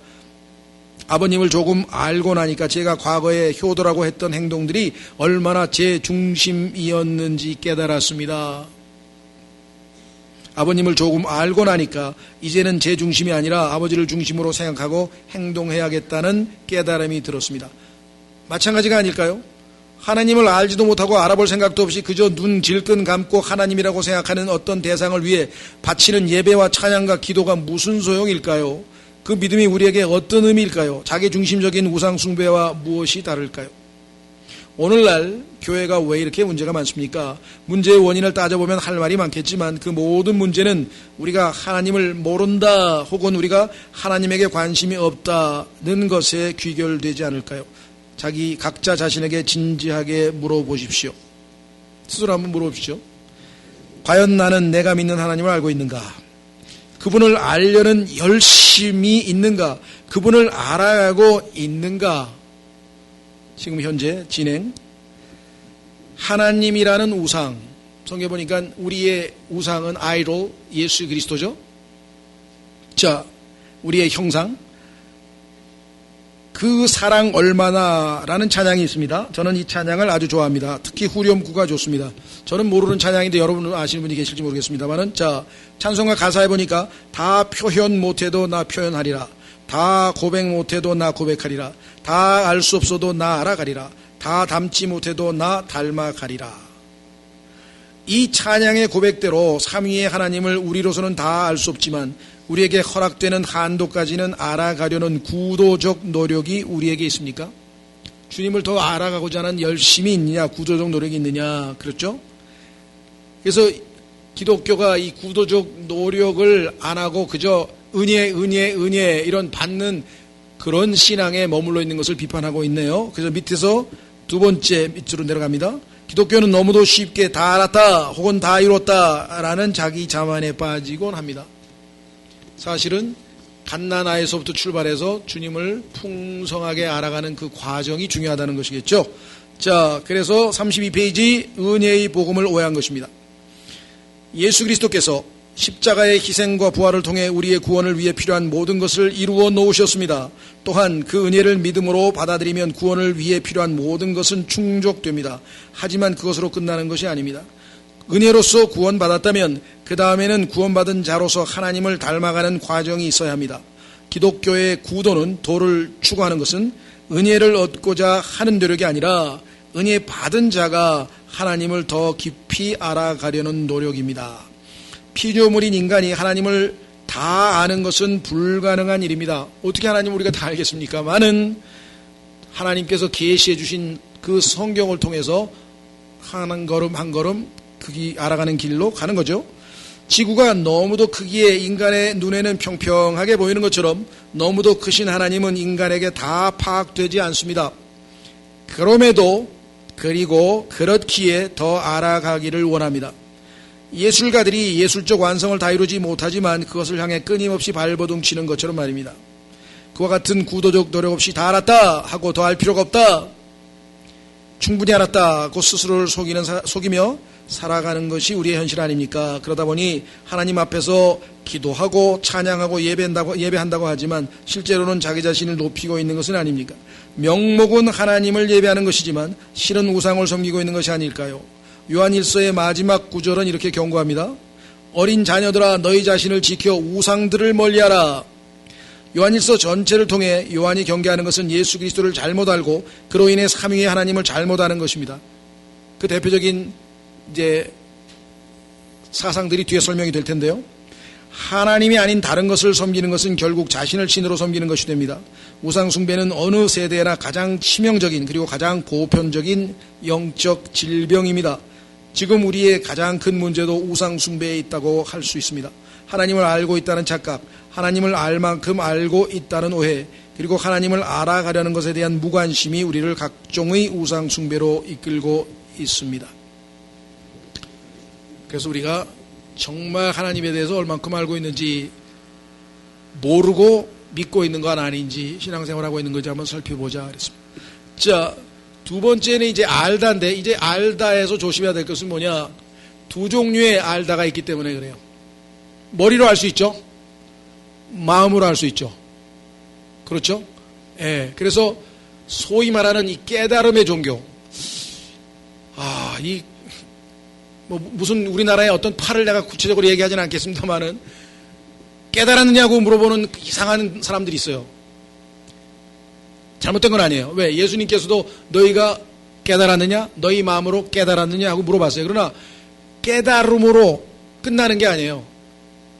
아버님을 조금 알고 나니까 제가 과거에 효도라고 했던 행동들이 얼마나 제 중심이었는지 깨달았습니다. 아버님을 조금 알고 나니까 이제는 제 중심이 아니라 아버지를 중심으로 생각하고 행동해야겠다는 깨달음이 들었습니다. 마찬가지가 아닐까요? 하나님을 알지도 못하고 알아볼 생각도 없이 그저 눈 질끈 감고 하나님이라고 생각하는 어떤 대상을 위해 바치는 예배와 찬양과 기도가 무슨 소용일까요? 그 믿음이 우리에게 어떤 의미일까요? 자기 중심적인 우상 숭배와 무엇이 다를까요? 오늘날 교회가 왜 이렇게 문제가 많습니까? 문제의 원인을 따져보면 할 말이 많겠지만 그 모든 문제는 우리가 하나님을 모른다 혹은 우리가 하나님에게 관심이 없다는 것에 귀결되지 않을까요? 각자 자신에게 진지하게 물어보십시오. 스스로 한번 물어보십시오. 과연 나는 내가 믿는 하나님을 알고 있는가? 그분을 알려는 열심이 있는가? 그분을 알아가고 있는가? 지금 현재 진행. 하나님이라는 우상. 성경에 보니까 우리의 우상은 아이돌, 예수 그리스도죠. 자, 우리의 형상. 그 사랑 얼마나라는 찬양이 있습니다. 저는 이 찬양을 아주 좋아합니다. 특히 후렴구가 좋습니다. 저는 모르는 찬양인데 여러분 아시는 분이 계실지 모르겠습니다만은, 자, 찬송가 가사에 보니까 다 표현 못해도 나 표현하리라. 다 고백 못해도 나 고백하리라. 다 알 수 없어도 나 알아가리라. 다 닮지 못해도 나 닮아가리라. 이 찬양의 고백대로 삼위의 하나님을 우리로서는 다 알 수 없지만 우리에게 허락되는 한도까지는 알아가려는 구도적 노력이 우리에게 있습니까? 주님을 더 알아가고자 하는 열심이 있느냐, 구도적 노력이 있느냐, 그렇죠? 그래서 기독교가 이 구도적 노력을 안 하고 그저 은혜 이런 받는 그런 신앙에 머물러 있는 것을 비판하고 있네요. 그래서 밑에서 두 번째 밑으로 내려갑니다. 기독교는 너무도 쉽게 다 알았다 혹은 다 이뤘다라는 자기 자만에 빠지곤 합니다. 사실은 갓난아이에서부터 출발해서 주님을 풍성하게 알아가는 그 과정이 중요하다는 것이겠죠. 자, 그래서 32페이지 은혜의 복음을 오해한 것입니다. 예수 그리스도께서 십자가의 희생과 부활을 통해 우리의 구원을 위해 필요한 모든 것을 이루어 놓으셨습니다. 또한 그 은혜를 믿음으로 받아들이면 구원을 위해 필요한 모든 것은 충족됩니다. 하지만 그것으로 끝나는 것이 아닙니다. 은혜로서 구원받았다면 그 다음에는 구원받은 자로서 하나님을 닮아가는 과정이 있어야 합니다. 기독교의 구도는 도를 추구하는 것은 은혜를 얻고자 하는 노력이 아니라 은혜 받은 자가 하나님을 더 깊이 알아가려는 노력입니다. 피조물인 인간이 하나님을 다 아는 것은 불가능한 일입니다. 어떻게 하나님을 우리가 다 알겠습니까? 많은 하나님께서 계시해 주신 그 성경을 통해서 한 걸음 한 걸음 알아가는 길로 가는 거죠. 지구가 너무도 크기에 인간의 눈에는 평평하게 보이는 것처럼 너무도 크신 하나님은 인간에게 다 파악되지 않습니다. 그리고 그렇기에 더 알아가기를 원합니다. 예술가들이 예술적 완성을 다 이루지 못하지만 그것을 향해 끊임없이 발버둥치는 것처럼 말입니다. 그와 같은 구도적 노력 없이 다 알았다 하고 더 할 필요가 없다, 충분히 알았다고 스스로를 속이며 살아가는 것이 우리의 현실 아닙니까? 그러다 보니 하나님 앞에서 기도하고 찬양하고 예배한다고 하지만 실제로는 자기 자신을 높이고 있는 것은 아닙니까? 명목은 하나님을 예배하는 것이지만 실은 우상을 섬기고 있는 것이 아닐까요? 요한일서의 마지막 구절은 이렇게 경고합니다. 어린 자녀들아, 너희 자신을 지켜 우상들을 멀리하라. 요한일서 전체를 통해 요한이 경계하는 것은 예수 그리스도를 잘못 알고 그로 인해 삼위의 하나님을 잘못 아는 것입니다. 그 대표적인 사상들이 뒤에 설명이 될 텐데요. 하나님이 아닌 다른 것을 섬기는 것은 결국 자신을 신으로 섬기는 것이 됩니다. 우상 숭배는 어느 세대나 가장 치명적인 그리고 가장 보편적인 영적 질병입니다. 지금 우리의 가장 큰 문제도 우상 숭배에 있다고 할 수 있습니다. 하나님을 알고 있다는 착각, 하나님을 알 만큼 알고 있다는 오해, 그리고 하나님을 알아가려는 것에 대한 무관심이 우리를 각종의 우상 숭배로 이끌고 있습니다. 그래서 우리가 정말 하나님에 대해서 얼만큼 알고 있는지, 모르고 믿고 있는 건 아닌지, 신앙생활하고 있는 건지 한번 살펴보자 그랬습니다. 자, 두 번째는 이제 알다인데, 이제 알다에서 조심해야 될 것은 뭐냐? 두 종류의 알다가 있기 때문에 그래요. 머리로 알 수 있죠? 마음으로 알 수 있죠? 그렇죠? 예. 그래서 소위 말하는 이 깨달음의 종교. 무슨 우리나라의 어떤 파를 내가 구체적으로 얘기하지는 않겠습니다만은 깨달았느냐고 물어보는 이상한 사람들이 있어요. 잘못된 건 아니에요. 왜? 예수님께서도 너희가 깨달았느냐? 너희 마음으로 깨달았느냐? 하고 물어봤어요. 그러나 깨달음으로 끝나는 게 아니에요.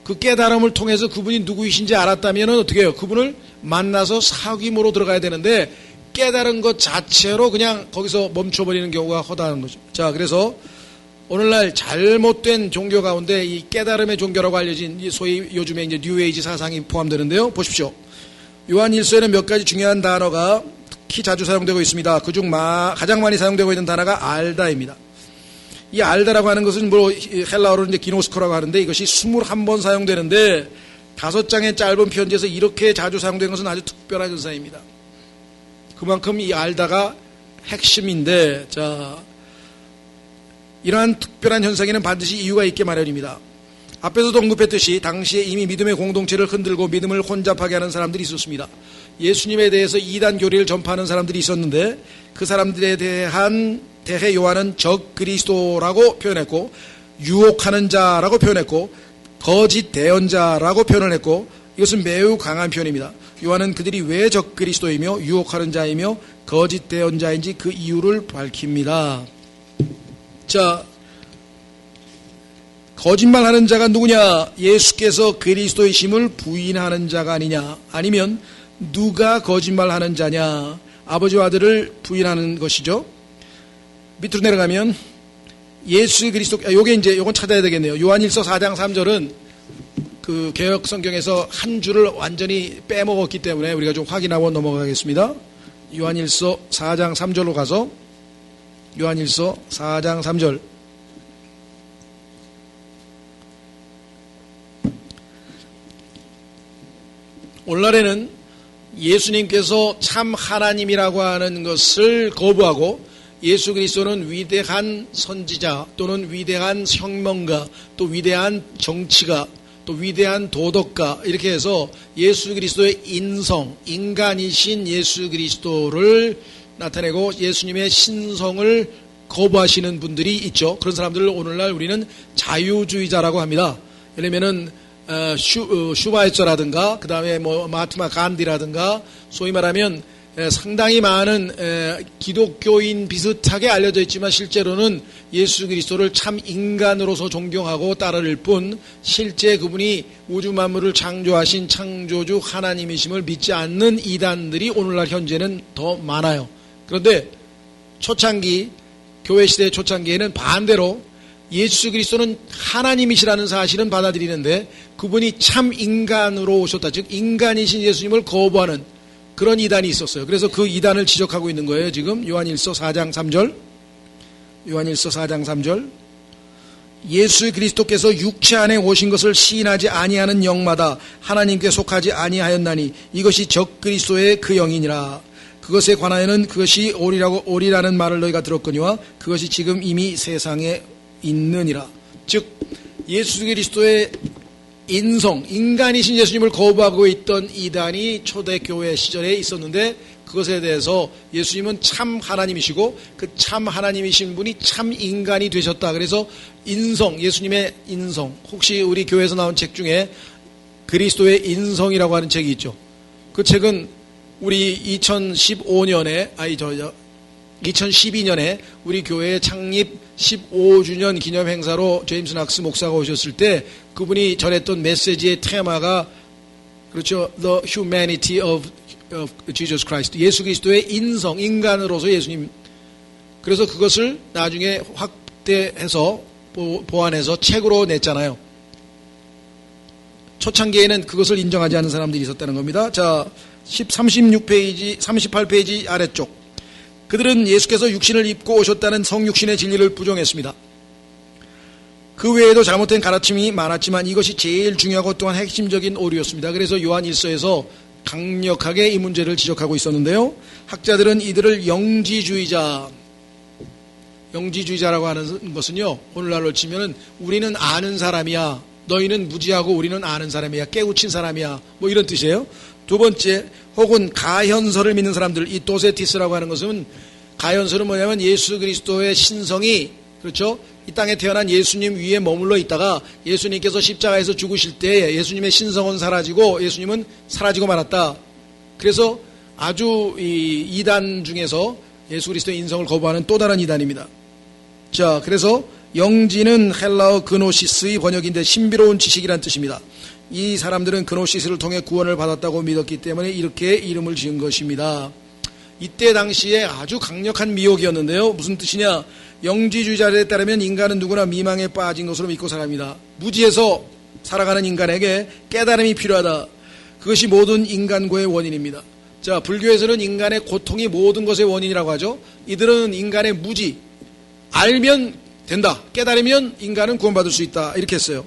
그 깨달음을 통해서 그분이 누구이신지 알았다면 어떻게 해요? 그분을 만나서 사귐으로 들어가야 되는데 깨달은 것 자체로 그냥 거기서 멈춰버리는 경우가 허다한 거죠. 자, 그래서 오늘날 잘못된 종교 가운데 이 깨달음의 종교라고 알려진 소위 요즘에 이제 뉴에이지 사상이 포함되는데요. 보십시오. 요한일서에는 몇 가지 중요한 단어가 특히 자주 사용되고 있습니다. 그중 가장 많이 사용되고 있는 단어가 알다입니다. 이 알다라고 하는 것은 헬라어로 이제 기노스코라고 하는데 이것이 21번 사용되는데 5장의 짧은 편지에서 이렇게 자주 사용된 것은 아주 특별한 현상입니다. 그만큼 이 알다가 핵심인데, 자, 이러한 특별한 현상에는 반드시 이유가 있게 마련입니다. 앞에서도 언급했듯이 당시에 이미 믿음의 공동체를 흔들고 믿음을 혼잡하게 하는 사람들이 있었습니다. 예수님에 대해서 이단 교리를 전파하는 사람들이 있었는데 그 사람들에 대해 요한은 적 그리스도라고 표현했고, 유혹하는 자라고 표현했고, 거짓 대언자라고 표현을 했고, 이것은 매우 강한 표현입니다. 요한은 그들이 왜 적 그리스도이며 유혹하는 자이며 거짓 대언자인지 그 이유를 밝힙니다. 자, 거짓말하는 자가 누구냐? 예수께서 그리스도이심을 부인하는 자가 아니냐? 아니면 누가 거짓말하는 자냐? 아버지와 아들을 부인하는 것이죠. 밑으로 내려가면 예수 그리스도, 요건 찾아야 되겠네요. 요한일서 4장 3절은 그 개역 성경에서 한 줄을 완전히 빼먹었기 때문에 우리가 좀 확인하고 넘어가겠습니다. 요한일서 4장 3절로 가서 요한일서 4장 3절. 오늘날에는 예수님께서 참 하나님이라고 하는 것을 거부하고 예수 그리스도는 위대한 선지자 또는 위대한 혁명가 또 위대한 정치가 또 위대한 도덕가 이렇게 해서 예수 그리스도의 인성, 인간이신 예수 그리스도를 나타내고 예수님의 신성을 거부하시는 분들이 있죠. 그런 사람들을 오늘날 우리는 자유주의자라고 합니다. 왜냐면은 슈바이처라든가 그 다음에 마하트마 간디라든가 소위 말하면 상당히 많은 기독교인 비슷하게 알려져 있지만 실제로는 예수 그리스도를 참 인간으로서 존경하고 따를 뿐 실제 그분이 우주 만물을 창조하신 창조주 하나님이심을 믿지 않는 이단들이 오늘날 현재는 더 많아요. 그런데 초창기 교회 시대의 초창기에는 반대로 예수 그리스도는 하나님이시라는 사실은 받아들이는데 그분이 참 인간으로 오셨다. 즉 인간이신 예수님을 거부하는 그런 이단이 있었어요. 그래서 그 이단을 지적하고 있는 거예요. 지금 요한일서 4장 3절. 요한일서 4장 3절. 예수 그리스도께서 육체 안에 오신 것을 시인하지 아니하는 영마다 하나님께 속하지 아니하였나니 이것이 적 그리스도의 그 영이니라. 그것에 관하여는 그것이 오리라는 말을 너희가 들었거니와 그것이 지금 이미 세상에 있느니라. 즉 예수 그리스도의 인성, 인간이신 예수님을 거부하고 있던 이단이 초대교회 시절에 있었는데 그것에 대해서 예수님은 참 하나님이시고 그 참 하나님이신 분이 참 인간이 되셨다. 그래서 인성, 예수님의 인성, 혹시 우리 교회에서 나온 책 중에 그리스도의 인성이라고 하는 책이 있죠. 그 책은 우리 2012년에 우리 교회 창립 15주년 기념 행사로 제임스 낙스 목사가 오셨을 때 그분이 전했던 메시지의 테마가 그렇죠. The humanity of Jesus Christ. 예수 그리스도의 인성, 인간으로서 예수님. 그래서 그것을 나중에 확대해서 보완해서 책으로 냈잖아요. 초창기에는 그것을 인정하지 않는 사람들이 있었다는 겁니다. 자, 36페이지, 38페이지 아래쪽. 그들은 예수께서 육신을 입고 오셨다는 성육신의 진리를 부정했습니다. 그 외에도 잘못된 가르침이 많았지만 이것이 제일 중요하고 또한 핵심적인 오류였습니다. 그래서 요한 1서에서 강력하게 이 문제를 지적하고 있었는데요. 학자들은 이들을 영지주의자라고 하는 것은요, 오늘날로 치면은 우리는 아는 사람이야, 너희는 무지하고 우리는 아는 사람이야, 깨우친 사람이야, 뭐 이런 뜻이에요. 두 번째, 혹은 가현설을 믿는 사람들, 이 도세티스라고 하는 것은 가현설은 뭐냐면 예수 그리스도의 신성이 그렇죠? 이 땅에 태어난 예수님 위에 머물러 있다가 예수님께서 십자가에서 죽으실 때 예수님의 신성은 사라지고 예수님은 사라지고 말았다. 그래서 아주 이 이단 중에서 예수 그리스도의 인성을 거부하는 또 다른 이단입니다. 자, 그래서 영지는 헬라어 그노시스의 번역인데 신비로운 지식이란 뜻입니다. 이 사람들은 그노시스를 통해 구원을 받았다고 믿었기 때문에 이렇게 이름을 지은 것입니다. 이때 당시에 아주 강력한 미혹이었는데요. 무슨 뜻이냐? 영지주의자들에 따르면 인간은 누구나 미망에 빠진 것으로 믿고 살아갑니다. 무지에서 살아가는 인간에게 깨달음이 필요하다. 그것이 모든 인간고의 원인입니다. 자, 불교에서는 인간의 고통이 모든 것의 원인이라고 하죠. 이들은 인간의 무지, 알면 된다, 깨달으면 인간은 구원받을 수 있다, 이렇게 했어요.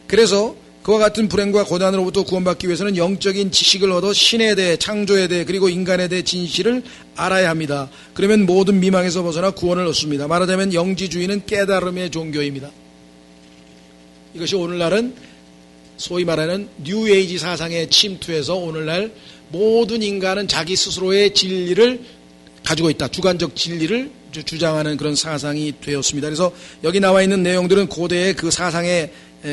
그래서 그와 같은 불행과 고난으로부터 구원받기 위해서는 영적인 지식을 얻어 신에 대해, 창조에 대해, 그리고 인간에 대해 진실을 알아야 합니다. 그러면 모든 미망에서 벗어나 구원을 얻습니다. 말하자면 영지주의는 깨달음의 종교입니다. 이것이 오늘날은 소위 말하는 뉴에이지 사상에 침투해서 오늘날 모든 인간은 자기 스스로의 진리를 가지고 있다, 주관적 진리를 주장하는 그런 사상이 되었습니다. 그래서 여기 나와 있는 내용들은 고대의 그 사상의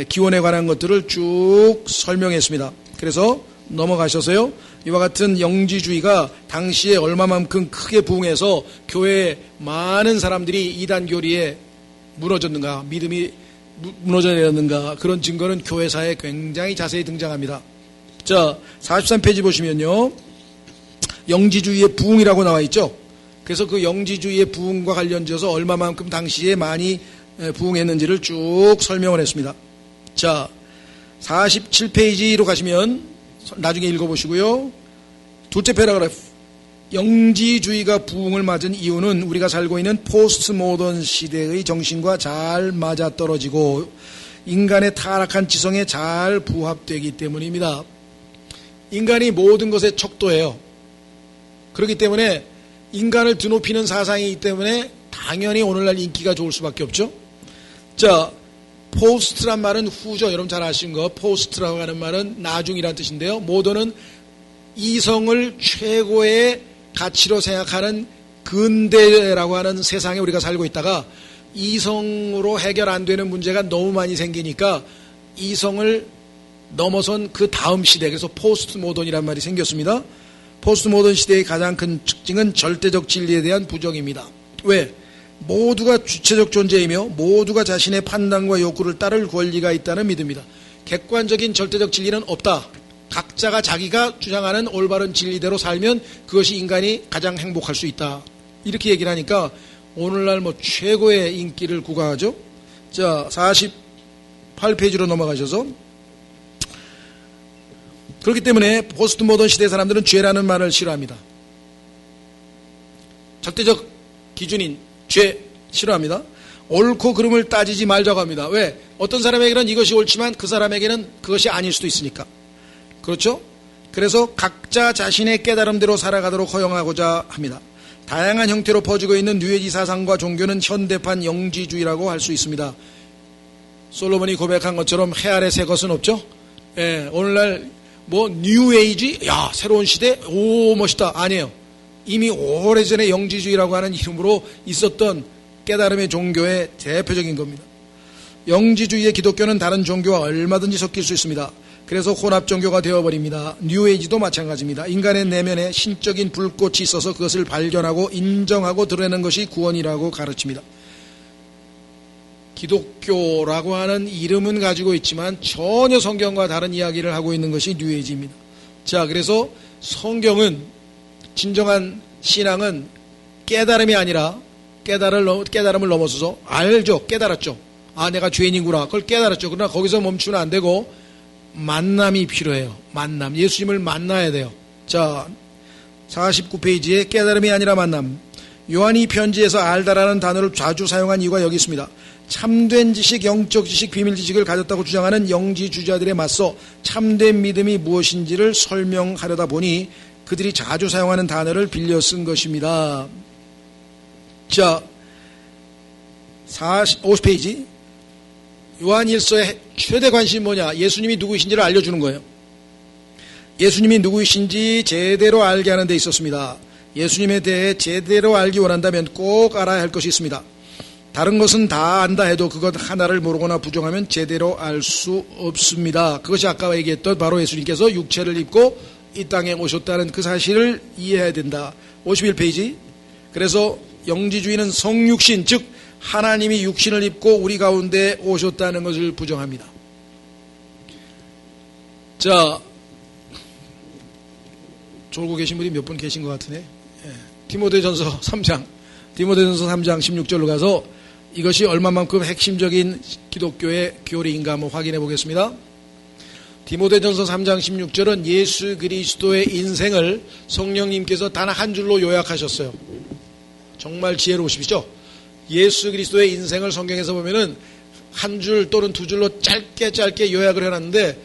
기원에 관한 것들을 쭉 설명했습니다. 그래서 넘어가셔서요, 이와 같은 영지주의가 당시에 얼마만큼 크게 부흥해서 교회에 많은 사람들이 이단 교리에 무너졌는가, 믿음이 무너져 내렸는가, 그런 증거는 교회사에 굉장히 자세히 등장합니다. 자, 43페이지 보시면요, 영지주의의 부흥이라고 나와 있죠. 그래서 그 영지주의의 부흥과 관련지어서 얼마만큼 당시에 많이 부흥했는지를 쭉 설명을 했습니다. 자, 47페이지로 가시면 나중에 읽어보시고요. 둘째 패러그래프. 영지주의가 부흥을 맞은 이유는 우리가 살고 있는 포스트 모던 시대의 정신과 잘 맞아떨어지고 인간의 타락한 지성에 잘 부합되기 때문입니다. 인간이 모든 것에 척도해요. 그렇기 때문에 인간을 드높이는 사상이기 때문에 당연히 오늘날 인기가 좋을 수밖에 없죠. 자, 포스트란 말은 후죠. 여러분 잘 아시는 거, 포스트라고 하는 말은 나중이란 뜻인데요. 모더는 이성을 최고의 가치로 생각하는 근대라고 하는 세상에 우리가 살고 있다가 이성으로 해결 안 되는 문제가 너무 많이 생기니까 이성을 넘어선 그 다음 시대, 그래서 포스트 모던이란 말이 생겼습니다. 포스트 모던 시대의 가장 큰 특징은 절대적 진리에 대한 부정입니다. 왜? 모두가 주체적 존재이며 모두가 자신의 판단과 욕구를 따를 권리가 있다는 믿음입니다. 객관적인 절대적 진리는 없다. 각자가 자기가 주장하는 올바른 진리대로 살면 그것이 인간이 가장 행복할 수 있다. 이렇게 얘기를 하니까 오늘날 뭐 최고의 인기를 구가하죠. 자, 48페이지로 넘어가셔서 그렇기 때문에 포스트 모던 시대 사람들은 죄라는 말을 싫어합니다. 절대적 기준인 죄 싫어합니다. 옳고 그름을 따지지 말자고 합니다. 왜? 어떤 사람에게는 이것이 옳지만 그 사람에게는 그것이 아닐 수도 있으니까. 그렇죠? 그래서 각자 자신의 깨달음대로 살아가도록 허용하고자 합니다. 다양한 형태로 퍼지고 있는 뉴에이지 사상과 종교는 현대판 영지주의라고 할 수 있습니다. 솔로몬이 고백한 것처럼 해 아래 새 것은 없죠? 예, 오늘날 뭐 뉴에이지? 야, 새로운 시대? 오, 멋있다. 아니에요. 이미 오래전에 영지주의라고 하는 이름으로 있었던 깨달음의 종교의 대표적인 겁니다. 영지주의의 기독교는 다른 종교와 얼마든지 섞일 수 있습니다. 그래서 혼합 종교가 되어버립니다. 뉴에이지도 마찬가지입니다. 인간의 내면에 신적인 불꽃이 있어서 그것을 발견하고 인정하고 드러내는 것이 구원이라고 가르칩니다. 기독교라고 하는 이름은 가지고 있지만 전혀 성경과 다른 이야기를 하고 있는 것이 뉴에이지입니다. 자, 그래서 성경은 진정한 신앙은 깨달음이 아니라 깨달음을 넘어서서 알죠. 깨달았죠. 아, 내가 죄인이구나. 그걸 깨달았죠. 그러나 거기서 멈추면 안 되고 만남이 필요해요. 만남. 예수님을 만나야 돼요. 자, 49페이지에 깨달음이 아니라 만남. 요한이 편지에서 알다라는 단어를 자주 사용한 이유가 여기 있습니다. 참된 지식, 영적 지식, 비밀 지식을 가졌다고 주장하는 영지주의자들에 맞서 참된 믿음이 무엇인지를 설명하려다 보니 그들이 자주 사용하는 단어를 빌려 쓴 것입니다. 자, 50페이지. 요한일서의 최대 관심이 뭐냐? 예수님이 누구이신지를 알려주는 거예요. 예수님이 누구이신지 제대로 알게 하는 데 있었습니다. 예수님에 대해 제대로 알기 원한다면 꼭 알아야 할 것이 있습니다. 다른 것은 다 안다 해도 그것 하나를 모르거나 부정하면 제대로 알 수 없습니다. 그것이 아까 얘기했던 바로 예수님께서 육체를 입고 이 땅에 오셨다는 그 사실을 이해해야 된다. 51페이지. 그래서 영지주의는 성육신, 즉 하나님이 육신을 입고 우리 가운데 오셨다는 것을 부정합니다. 자, 졸고 계신 분이 몇 분 계신 것 같으네. 예. 디모데전서 3장 16절로 가서 이것이 얼마만큼 핵심적인 기독교의 교리인가 한번 확인해 보겠습니다. 디모데전서 3장 16절은 예수 그리스도의 인생을 성령님께서 단 한 줄로 요약하셨어요. 정말 지혜로우시죠? 예수 그리스도의 인생을 성경에서 보면은 한 줄 또는 두 줄로 짧게 요약을 해놨는데,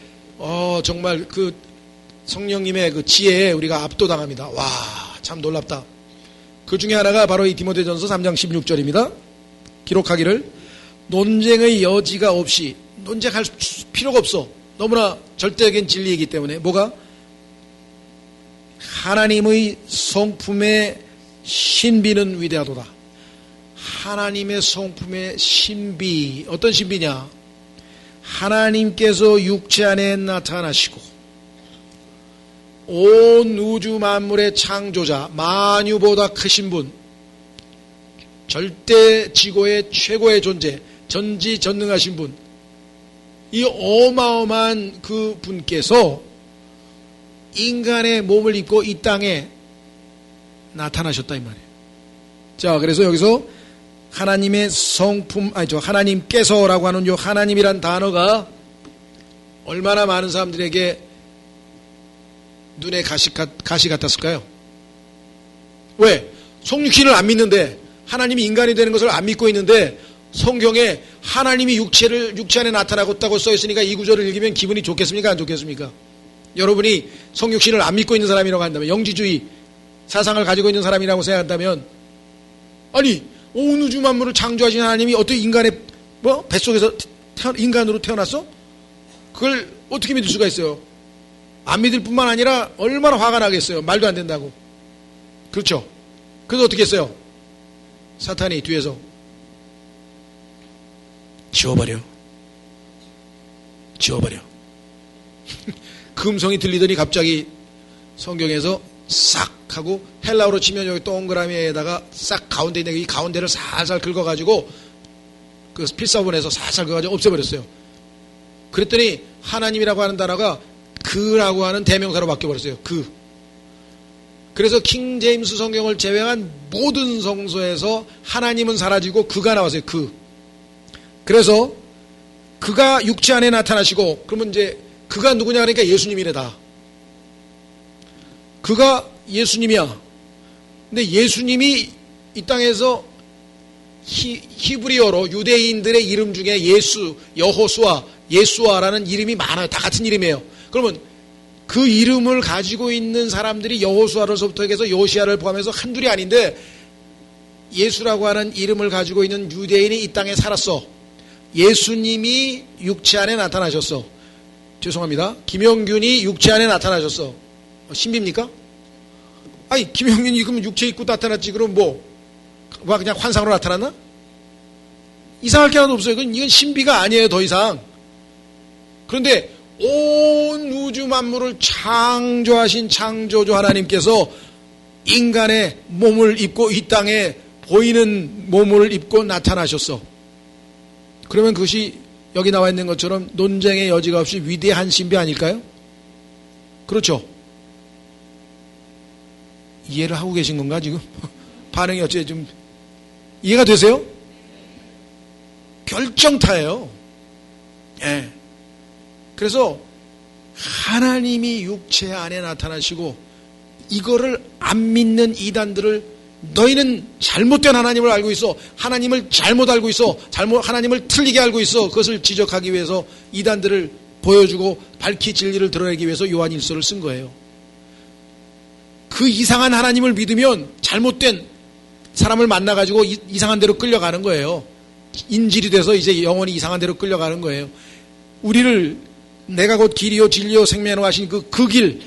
정말 그 성령님의 그 지혜에 우리가 압도당합니다. 와, 참 놀랍다. 그 중에 하나가 바로 이 디모데전서 3장 16절입니다. 기록하기를 논쟁의 여지가 없이, 논쟁할 필요가 없어. 너무나 절대적인 진리이기 때문에. 뭐가? 하나님의 성품의 신비는 위대하도다. 하나님의 성품의 신비. 어떤 신비냐? 하나님께서 육체 안에 나타나시고 온 우주 만물의 창조자, 만유보다 크신 분, 절대 지고의 최고의 존재, 전지전능하신 분, 이 어마어마한 그 분께서 인간의 몸을 입고 이 땅에 나타나셨다 이 말이에요. 자, 그래서 여기서 하나님의 성품, 하나님께서라고 하는 요 하나님이란 단어가 얼마나 많은 사람들에게 눈에 가시 같았을까요? 왜? 성육신을 안 믿는데, 하나님이 인간이 되는 것을 안 믿고 있는데 성경에 하나님이 육체 안에 나타나겠다고 써있으니까 이 구절을 읽으면 기분이 좋겠습니까? 안 좋겠습니까? 여러분이 성육신을 안 믿고 있는 사람이라고 한다면, 영지주의 사상을 가지고 있는 사람이라고 생각한다면, 아니 온 우주 만물을 창조하신 하나님이 어떻게 인간의 뱃속에서 인간으로 태어났어? 그걸 어떻게 믿을 수가 있어요? 안 믿을 뿐만 아니라 얼마나 화가 나겠어요. 말도 안 된다고. 그렇죠? 그래서 어떻게 했어요? 사탄이 뒤에서 지워버려. 그 음성이 들리더니 갑자기 성경에서 싹 하고, 헬라어로 치면 여기 동그라미에다가 싹 가운데 있는 이 가운데를 살살 긁어가지고 그 필사본에서 살살 긁어가지고 없애버렸어요. 그랬더니 하나님이라고 하는 단어가 그라고 하는 대명사로 바뀌어버렸어요. 그래서 킹 제임스 성경을 제외한 모든 성서에서 하나님은 사라지고 그가 나왔어요. 그래서 그가 육체 안에 나타나시고, 그러면 이제 그가 누구냐 그러니까 예수님이래 다. 그가 예수님이야. 근데 예수님이 이 땅에서 히브리어로 유대인들의 이름 중에 예수, 여호수아, 예수아라는 이름이 많아요. 다 같은 이름이에요. 그러면 그 이름을 가지고 있는 사람들이 여호수아로서부터 해서 요시아를 포함해서 한둘이 아닌데 예수라고 하는 이름을 가지고 있는 유대인이 이 땅에 살았어. 예수님이 육체 안에 나타나셨어. 죄송합니다. 김영균이 육체 안에 나타나셨어. 신비입니까? 아니, 김영균이 그럼 육체 입고 나타났지. 그럼 그냥 환상으로 나타났나? 이상할 게 하나도 없어요. 이건 신비가 아니에요, 더 이상. 그런데 온 우주 만물을 창조하신 창조주 하나님께서 인간의 몸을 입고 이 땅에 보이는 몸을 입고 나타나셨어. 그러면 그것이 여기 나와 있는 것처럼 논쟁의 여지가 없이 위대한 신비 아닐까요? 그렇죠? 이해를 하고 계신 건가 지금? 반응이 어째 좀 이해가 되세요? 결정타예요. 예. 그래서 하나님이 육체 안에 나타나시고 이거를 안 믿는 이단들을 너희는 잘못된 하나님을 알고 있어. 하나님을 잘못 알고 있어. 하나님을 틀리게 알고 있어. 그것을 지적하기 위해서 이단들을 보여주고 밝히 진리를 드러내기 위해서 요한일서를 쓴 거예요. 그 이상한 하나님을 믿으면 잘못된 사람을 만나가지고 이상한 데로 끌려가는 거예요. 인질이 돼서 이제 영원히 이상한 데로 끌려가는 거예요. 우리를 내가 곧 길이요 진리요 생명이라고 하신 그 길,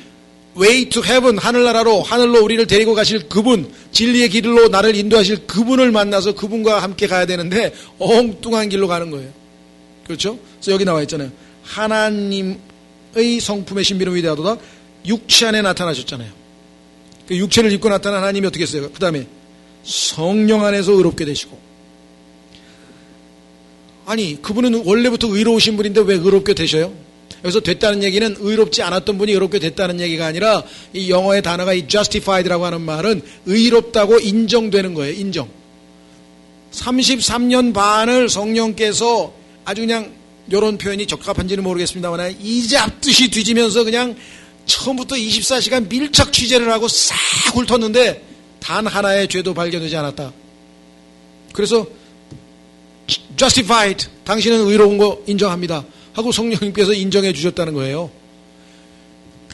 way to heaven, 하늘로 우리를 데리고 가실 그분, 진리의 길로 나를 인도하실 그분을 만나서 그분과 함께 가야 되는데 엉뚱한 길로 가는 거예요. 그렇죠? 그래서 여기 나와 있잖아요. 하나님의 성품의 신비는 위대하도다. 육체 안에 나타나셨잖아요. 그 육체를 입고 나타난 하나님이 어떻게 했어요? 그 다음에 성령 안에서 의롭게 되시고. 아니, 그분은 원래부터 의로우신 분인데 왜 의롭게 되셔요? 여기서 됐다는 얘기는 의롭지 않았던 분이 의롭게 됐다는 얘기가 아니라 이 영어의 단어가 이 justified라고 하는 말은 의롭다고 인정되는 거예요. 인정. 33년 반을 성령께서 아주 그냥 이런 표현이 적합한지는 모르겠습니다만 이 잡듯이 뒤지면서 그냥 처음부터 24시간 밀착 취재를 하고 싹 훑었는데 단 하나의 죄도 발견되지 않았다. 그래서 justified, 당신은 의로운 거 인정합니다 하고 성령님께서 인정해 주셨다는 거예요.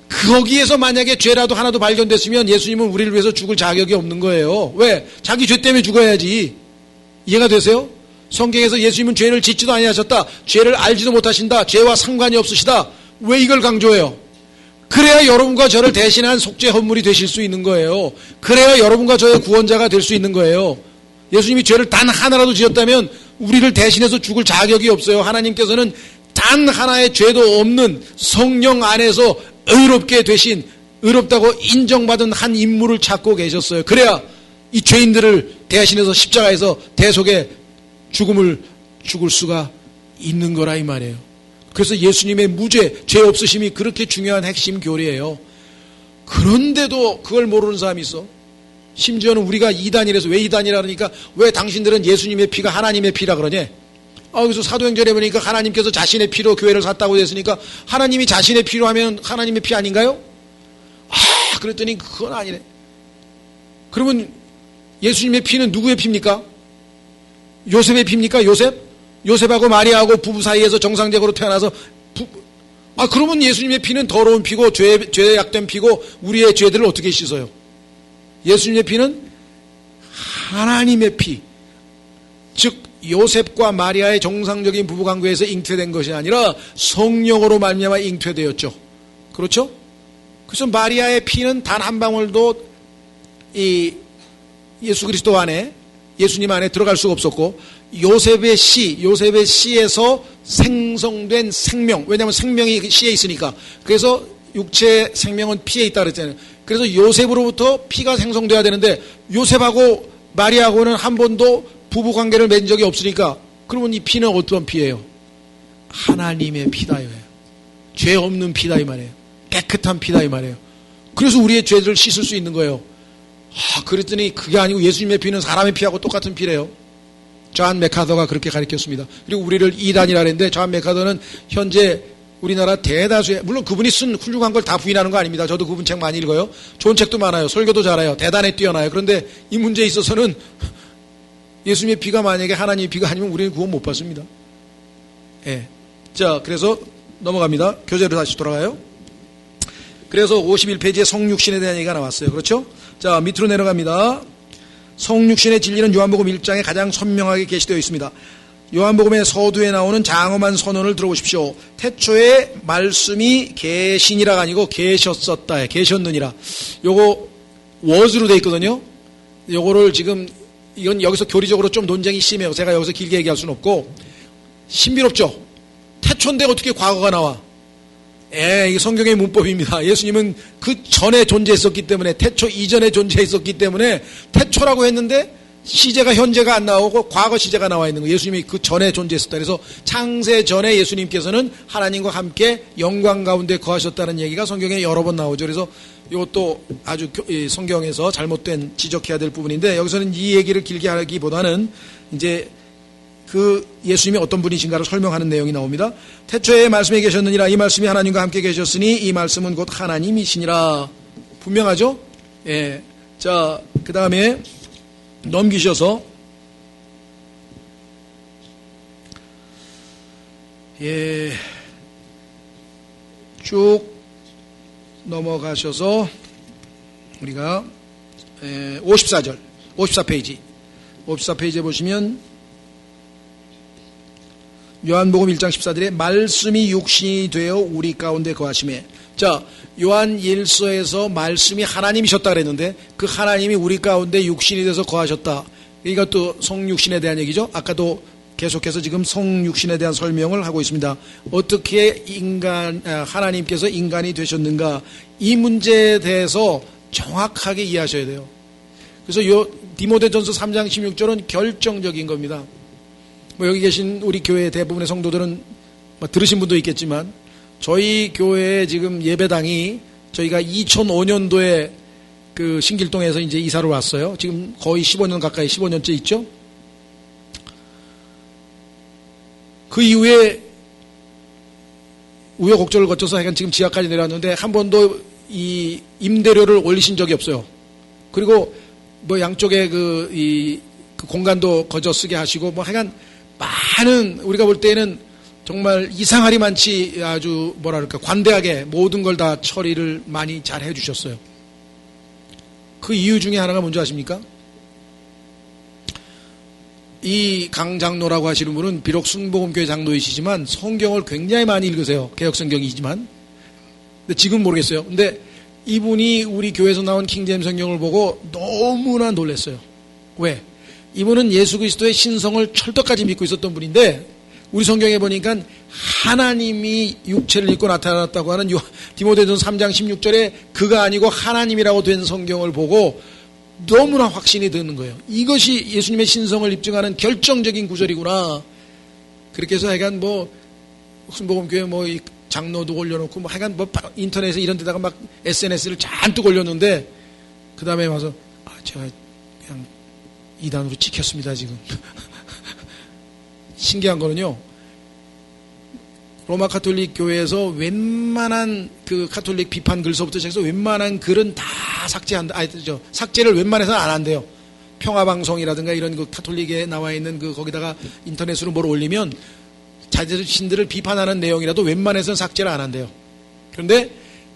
거기에서 만약에 죄라도 하나도 발견됐으면 예수님은 우리를 위해서 죽을 자격이 없는 거예요. 왜? 자기 죄 때문에 죽어야지. 이해가 되세요? 성경에서 예수님은 죄를 짓지도 아니하셨다. 죄를 알지도 못하신다. 죄와 상관이 없으시다. 왜 이걸 강조해요? 그래야 여러분과 저를 대신한 속죄 헌물이 되실 수 있는 거예요. 그래야 여러분과 저의 구원자가 될 수 있는 거예요. 예수님이 죄를 단 하나라도 지었다면 우리를 대신해서 죽을 자격이 없어요. 하나님께서는 단 하나의 죄도 없는 성령 안에서 의롭게 되신, 의롭다고 인정받은 한 인물을 찾고 계셨어요. 그래야 이 죄인들을 대신해서 십자가에서 대속의 죽음을 죽을 수가 있는 거라 이 말이에요. 그래서 예수님의 무죄, 죄 없으심이 그렇게 중요한 핵심 교리예요. 그런데도 그걸 모르는 사람이 있어. 심지어는 우리가 이단이라서, 왜 이단이라 그러니까 왜 당신들은 예수님의 피가 하나님의 피라 그러냐? 그래서 사도행전에 보니까 하나님께서 자신의 피로 교회를 샀다고 했으니까 하나님이 자신의 피로 하면 하나님의 피 아닌가요? 그랬더니 그건 아니래. 그러면 예수님의 피는 누구의 피입니까? 요셉의 피입니까? 요셉하고 마리아하고 부부 사이에서 정상적으로 태어나서 그러면 예수님의 피는 더러운 피고 죄에 약된 피고 우리의 죄들을 어떻게 씻어요? 예수님의 피는 하나님의 피, 즉 요셉과 마리아의 정상적인 부부관계에서 잉태된 것이 아니라 성령으로 말미암아 잉태되었죠. 그렇죠? 그래서 마리아의 피는 단 한 방울도 이 예수 그리스도 안에, 예수님 안에 들어갈 수가 없었고, 요셉의 씨에서 생성된 생명, 왜냐하면 생명이 씨에 있으니까. 그래서 육체 생명은 피에 있다 그랬잖아요. 그래서 요셉으로부터 피가 생성돼야 되는데 요셉하고 마리아하고는 한 번도 부부관계를 맺은 적이 없으니까, 그러면 이 피는 어떤 피예요? 하나님의 피다 이거예요. 죄 없는 피다 이 말이에요. 깨끗한 피다 이 말이에요. 그래서 우리의 죄를 씻을 수 있는 거예요. 그랬더니 그게 아니고 예수님의 피는 사람의 피하고 똑같은 피래요. 존 맥카더가 그렇게 가르쳤습니다. 그리고 우리를 이단이라 그랬는데 존 맥카더는 현재 우리나라 대다수의, 물론 그분이 쓴 훌륭한 걸 다 부인하는 거 아닙니다. 저도 그분 책 많이 읽어요. 좋은 책도 많아요. 설교도 잘해요. 대단해 뛰어나요. 그런데 이 문제에 있어서는 예수님의 피가 만약에 하나님의 피가 아니면 우리는 구원 못 받습니다. 예. 자, 그래서 넘어갑니다. 교재로 다시 돌아가요. 그래서 51페이지에 성육신에 대한 얘기가 나왔어요. 그렇죠? 자, 밑으로 내려갑니다. 성육신의 진리는 요한복음 1장에 가장 선명하게 게시되어 있습니다. 요한복음의 서두에 나오는 장엄한 선언을 들어보십시오. 태초에 말씀이 계시니라가 아니고 계셨었다. 계셨느니라. 요거 was로 되어 있거든요. 요거를 지금 이건 여기서 교리적으로 좀 논쟁이 심해요. 제가 여기서 길게 얘기할 수는 없고 신비롭죠. 태초인데 어떻게 과거가 나와? 이게 성경의 문법입니다. 예수님은 그 전에 존재했었기 때문에 태초 이전에 존재했었기 때문에 태초라고 했는데 시제가 현재가 안 나오고 과거 시제가 나와 있는 거예요. 예수님이 그 전에 존재했었다. 그래서 창세 전에 예수님께서는 하나님과 함께 영광 가운데 거하셨다는 얘기가 성경에 여러 번 나오죠. 그래서 이것도 아주 성경에서 잘못된 지적해야 될 부분인데 여기서는 이 얘기를 길게 하기보다는 이제 그 예수님이 어떤 분이신가를 설명하는 내용이 나옵니다. 태초에 말씀에 계셨느니라. 이 말씀이 하나님과 함께 계셨으니 이 말씀은 곧 하나님이시니라. 분명하죠? 예. 자, 그 다음에 넘기셔서 쭉 넘어가셔서 우리가 54절 54페이지에 보시면 요한복음 1장 14절에 말씀이 육신이 되어 우리 가운데 거하심에. 자, 요한 1서에서 말씀이 하나님이셨다 그랬는데 그 하나님이 우리 가운데 육신이 돼서 거하셨다. 이것도 성육신에 대한 얘기죠. 아까도 계속해서 지금 성육신에 대한 설명을 하고 있습니다. 어떻게 하나님께서 인간이 되셨는가, 이 문제에 대해서 정확하게 이해하셔야 돼요. 그래서 디모데전서 3장 16절은 결정적인 겁니다. 여기 계신 우리 교회 대부분의 성도들은 들으신 분도 있겠지만 저희 교회에 지금 예배당이 저희가 2005년도에 그 신길동에서 이제 이사를 왔어요. 지금 거의 15년 가까이 15년째 있죠. 그 이후에 우여곡절을 거쳐서 하여간 지금 지하까지 내려왔는데 한 번도 이 임대료를 올리신 적이 없어요. 그리고 양쪽에 그 공간도 거저 쓰게 하시고 하여간 많은, 우리가 볼 때는 정말 이상하리 많지 아주 뭐랄까 관대하게 모든 걸 다 처리를 많이 잘 해주셨어요. 그 이유 중에 하나가 뭔지 아십니까? 이 강 장로라고 하시는 분은 비록 순복음교회 장로이시지만 성경을 굉장히 많이 읽으세요. 개혁성경이지만. 근데 지금 모르겠어요. 근데 이분이 우리 교회에서 나온 킹제임스 성경을 보고 너무나 놀랐어요. 왜? 이분은 예수 그리스도의 신성을 철떡까지 믿고 있었던 분인데 우리 성경에 보니까 하나님이 육체를 입고 나타났다고 하는 디모데전서 3장 16절에 그가 아니고 하나님이라고 된 성경을 보고 너무나 확신이 드는 거예요. 이것이 예수님의 신성을 입증하는 결정적인 구절이구나. 그렇게 해서 하여간 순복음교회 장로도 올려놓고 하여간 인터넷에 이런 데다가 막 SNS를 잔뜩 올렸는데 그 다음에 와서 제가 그냥 이단으로 찍혔습니다, 지금. 신기한 거는요, 로마 카톨릭 교회에서 웬만한 그 카톨릭 비판 글서부터 시작해서 웬만한 글은 다 삭제한다. 삭제를 웬만해서는 안 한대요. 평화방송이라든가 이런 그 카톨릭에 나와 있는 거기다가 인터넷으로 뭘 올리면 자신들을 비판하는 내용이라도 웬만해서는 삭제를 안 한대요. 그런데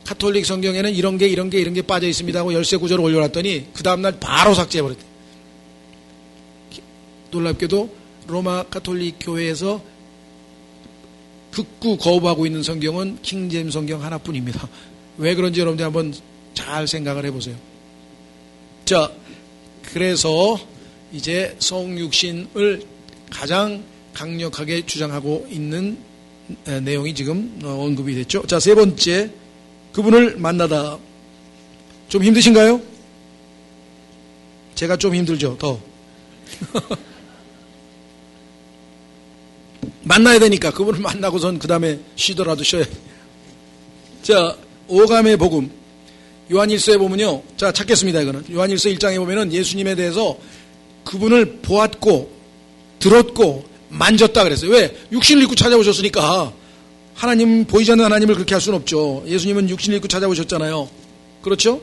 카톨릭 성경에는 이런 게 빠져 있습니다 하고 열쇠 구절을 올려놨더니 그 다음날 바로 삭제해버렸대요. 놀랍게도 로마 카톨릭 교회에서 극구 거부하고 있는 성경은 킹제임스 성경 하나뿐입니다. 왜 그런지 여러분들 한번 잘 생각을 해보세요. 자, 그래서 이제 성육신을 가장 강력하게 주장하고 있는 내용이 지금 언급이 됐죠. 자, 세 번째, 그분을 만나다. 좀 힘드신가요? 제가 좀 힘들죠, 더. 만나야 되니까 그분을 만나고선 그 다음에 쉬더라도 쉬어야 돼. 자, 오감의 복음. 요한일서에 보면요. 자, 찾겠습니다, 이거는. 요한일서 1장에 보면은 예수님에 대해서 그분을 보았고, 들었고, 만졌다 그랬어요. 왜? 육신을 입고 찾아오셨으니까. 하나님, 보이지 않는 하나님을 그렇게 할 수는 없죠. 예수님은 육신을 입고 찾아오셨잖아요. 그렇죠?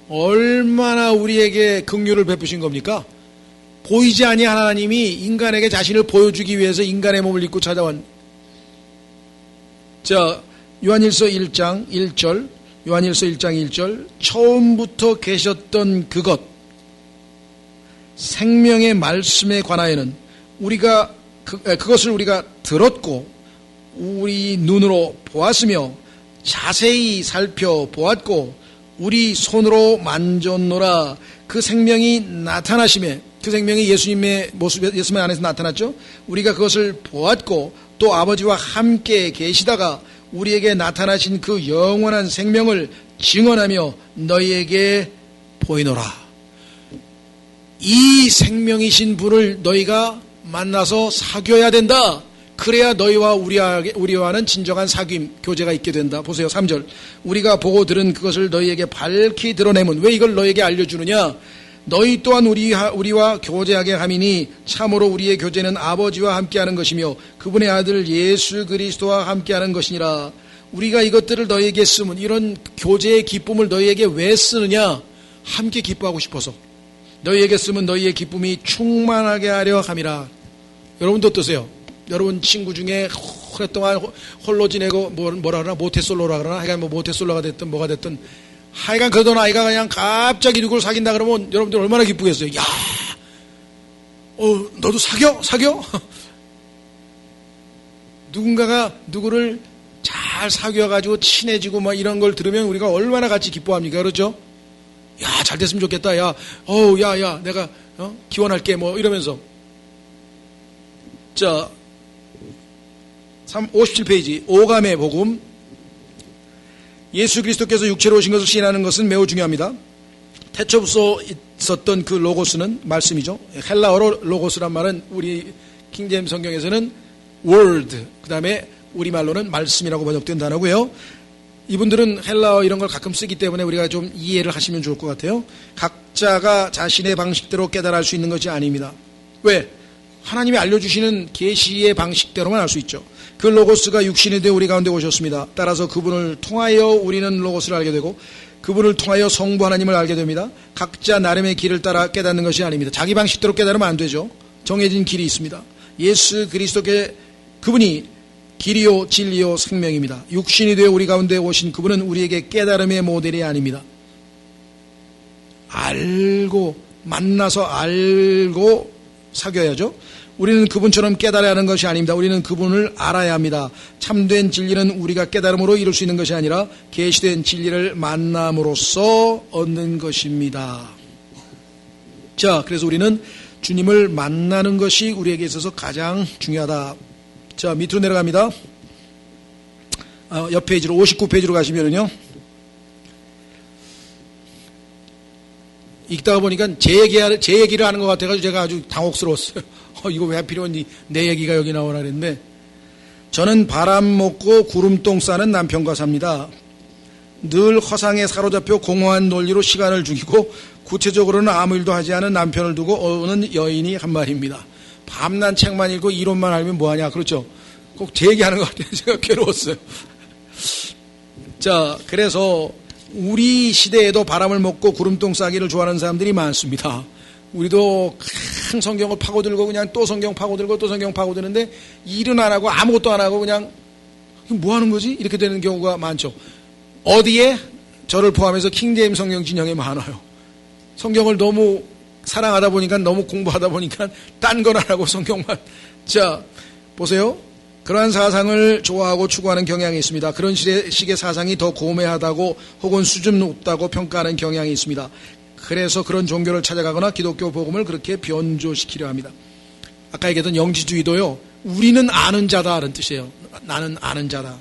얼마나 우리에게 긍휼을 베푸신 겁니까? 보이지 아니한 하나님이 인간에게 자신을 보여주기 위해서 인간의 몸을 입고 찾아온. 자, 요한일서 1장 1절, 요한일서 1장 1절, 처음부터 계셨던 그것, 생명의 말씀에 관하여는 우리가 그것을 우리가 들었고 우리 눈으로 보았으며 자세히 살펴보았고 우리 손으로 만졌노라. 그 생명이 나타나심에, 그 생명이 예수님의 모습, 예수님 안에서 나타났죠. 우리가 그것을 보았고 또 아버지와 함께 계시다가 우리에게 나타나신 그 영원한 생명을 증언하며 너희에게 보이노라. 이 생명이신 분을 너희가 만나서 사귀어야 된다. 그래야 너희와 우리와는 진정한 사귐, 교제가 있게 된다. 보세요. 3절. 우리가 보고 들은 그것을 너희에게 밝히 드러내면, 왜 이걸 너희에게 알려주느냐? 너희 또한 우리와 교제하게 함이니 참으로 우리의 교제는 아버지와 함께하는 것이며 그분의 아들 예수 그리스도와 함께하는 것이니라. 우리가 이것들을 너희에게 쓰면, 이런 교제의 기쁨을 너희에게 왜 쓰느냐? 함께 기뻐하고 싶어서. 너희에게 쓰면 너희의 기쁨이 충만하게 하려 함이라. 여러분도 어떠세요? 여러분 친구 중에 오랫동안 홀로 지내고 뭐라 그러나 모태솔로라 그러나 하여간 뭐 모태솔로가 됐든 뭐가 됐든 하여간 그러던 아이가 그냥 갑자기 누구를 사귄다 그러면 여러분들 얼마나 기쁘겠어요. 야, 너도 사겨? 누군가가 누구를 잘 사귀어가지고 친해지고 막 이런 걸 들으면 우리가 얼마나 같이 기뻐합니까? 그렇죠? 야, 잘 됐으면 좋겠다. 야, 내가 기원할게 뭐 이러면서. 자, 57페이지 오감의 복음. 예수 그리스도께서 육체로 오신 것을 시인하는 것은 매우 중요합니다. 태초부터 있었던 그 로고스는 말씀이죠. 헬라어로 로고스란 말은 우리 킹제임스 성경에서는 word, 그 다음에 우리말로는 말씀이라고 번역된 단어고요. 이분들은 헬라어 이런 걸 가끔 쓰기 때문에 우리가 좀 이해를 하시면 좋을 것 같아요. 각자가 자신의 방식대로 깨달을 수 있는 것이 아닙니다. 왜? 하나님이 알려주시는 계시의 방식대로만 알 수 있죠. 그 로고스가 육신이 되어 우리 가운데 오셨습니다. 따라서 그분을 통하여 우리는 로고스를 알게 되고 그분을 통하여 성부 하나님을 알게 됩니다. 각자 나름의 길을 따라 깨닫는 것이 아닙니다. 자기 방식대로 깨달으면 안 되죠. 정해진 길이 있습니다. 예수 그리스도께 그분이 길이요 진리요 생명입니다. 육신이 되어 우리 가운데 오신 그분은 우리에게 깨달음의 모델이 아닙니다. 알고 만나서 알고 사귀어야죠. 우리는 그분처럼 깨달아야 하는 것이 아닙니다. 우리는 그분을 알아야 합니다. 참된 진리는 우리가 깨달음으로 이룰 수 있는 것이 아니라 계시된 진리를 만남으로써 얻는 것입니다. 자, 그래서 우리는 주님을 만나는 것이 우리에게 있어서 가장 중요하다. 자, 밑으로 내려갑니다. 옆 페이지로 59페이지로 가시면은요. 읽다가 보니까 제 얘기를 하는 것 같아가지고 제가 아주 당혹스러웠어요. 이거 왜 하필이면 내 얘기가 여기 나오나 그랬는데, 저는 바람 먹고 구름똥 싸는 남편과 삽니다. 늘 허상에 사로잡혀 공허한 논리로 시간을 죽이고 구체적으로는 아무 일도 하지 않은 남편을 두고 오는 여인이 한 말입니다. 밤낮 책만 읽고 이론만 알면 뭐하냐. 그렇죠? 꼭 제 얘기하는 것 같아요. 제가 괴로웠어요. 자, 그래서 우리 시대에도 바람을 먹고 구름똥 싸기를 좋아하는 사람들이 많습니다. 우리도 큰 성경을 파고들고 그냥 또 성경 파고들고 또 성경 파고드는데 일은 안 하고 아무것도 안 하고 그냥 뭐 하는 거지? 이렇게 되는 경우가 많죠. 어디에? 저를 포함해서 킹제임스 성경 진영에 많아요. 성경을 너무 사랑하다 보니까, 너무 공부하다 보니까 딴 건 안 하고 성경만. 자, 보세요. 그러한 사상을 좋아하고 추구하는 경향이 있습니다. 그런 식의 사상이 더 고매하다고 혹은 수준 높다고 평가하는 경향이 있습니다. 그래서 그런 종교를 찾아가거나 기독교 복음을 그렇게 변조시키려 합니다. 아까 얘기했던 영지주의도요, 우리는 아는 자다 라는 뜻이에요. 나는 아는 자다.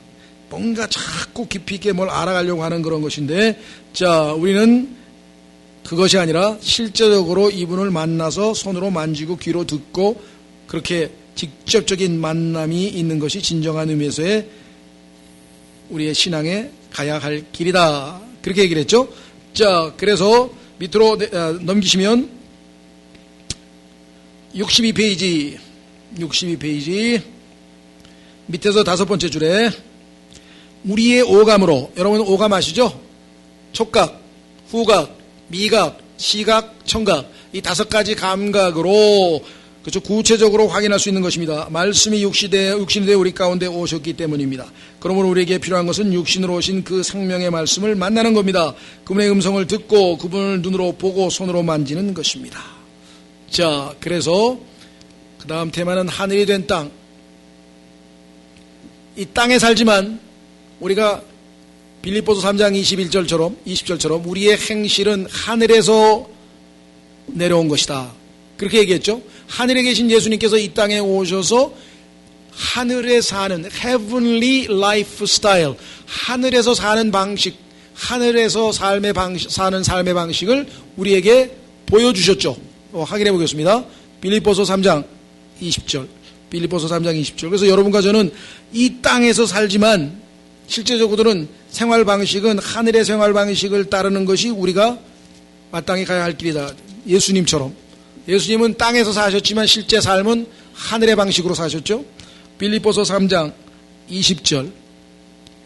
뭔가 자꾸 깊이 있게 뭘 알아가려고 하는 그런 것인데, 자, 우리는 그것이 아니라 실제적으로 이분을 만나서 손으로 만지고 귀로 듣고 그렇게 직접적인 만남이 있는 것이 진정한 의미에서의 우리의 신앙에 가야 할 길이다. 그렇게 얘기를 했죠. 자, 그래서 밑으로 넘기시면 62페이지 밑에서 5번째 줄에 우리의 오감으로, 여러분 오감 아시죠? 촉각, 후각, 미각, 시각, 청각, 이 5가지 감각으로 그렇죠, 구체적으로 확인할 수 있는 것입니다. 말씀이 육신이 되어 우리 가운데 오셨기 때문입니다. 그러므로 우리에게 필요한 것은 육신으로 오신 그 생명의 말씀을 만나는 겁니다. 그분의 음성을 듣고 그분을 눈으로 보고 손으로 만지는 것입니다. 자, 그래서 그 다음 테마는 하늘이 된 땅. 이 땅에 살지만 우리가 빌립보서 3장 20절처럼 우리의 행실은 하늘에서 내려온 것이다. 그렇게 얘기했죠. 하늘에 계신 예수님께서 이 땅에 오셔서 하늘에 사는 heavenly lifestyle, 하늘에서 사는 방식, 하늘에서 사는 삶의 방식을 우리에게 보여주셨죠. 확인해 보겠습니다. 빌립보서 3장 20절. 빌립보서 3장 20절. 그래서 여러분과 저는 이 땅에서 살지만 실제적으로는 생활 방식은 하늘의 생활 방식을 따르는 것이 우리가 마땅히 가야 할 길이다. 예수님처럼. 예수님은 땅에서 사셨지만 실제 삶은 하늘의 방식으로 사셨죠. 빌립보서 3장 20절.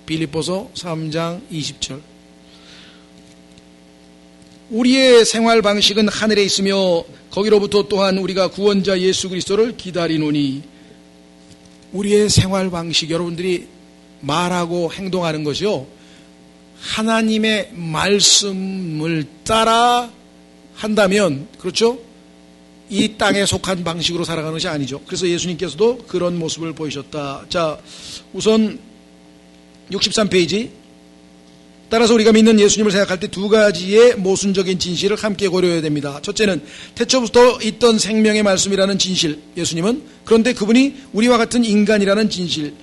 빌립보서 3장 20절. 우리의 생활 방식은 하늘에 있으며 거기로부터 또한 우리가 구원자 예수 그리스도를 기다리노니. 우리의 생활 방식, 여러분들이 말하고 행동하는 것이요, 하나님의 말씀을 따라 한다면, 그렇죠? 이 땅에 속한 방식으로 살아가는 것이 아니죠. 그래서 예수님께서도 그런 모습을 보이셨다. 자, 우선 63페이지. 따라서 우리가 믿는 예수님을 생각할 때 2가지의 모순적인 진실을 함께 고려해야 됩니다. 첫째는 태초부터 있던 생명의 말씀이라는 진실, 예수님은. 그런데 그분이 우리와 같은 인간이라는 진실.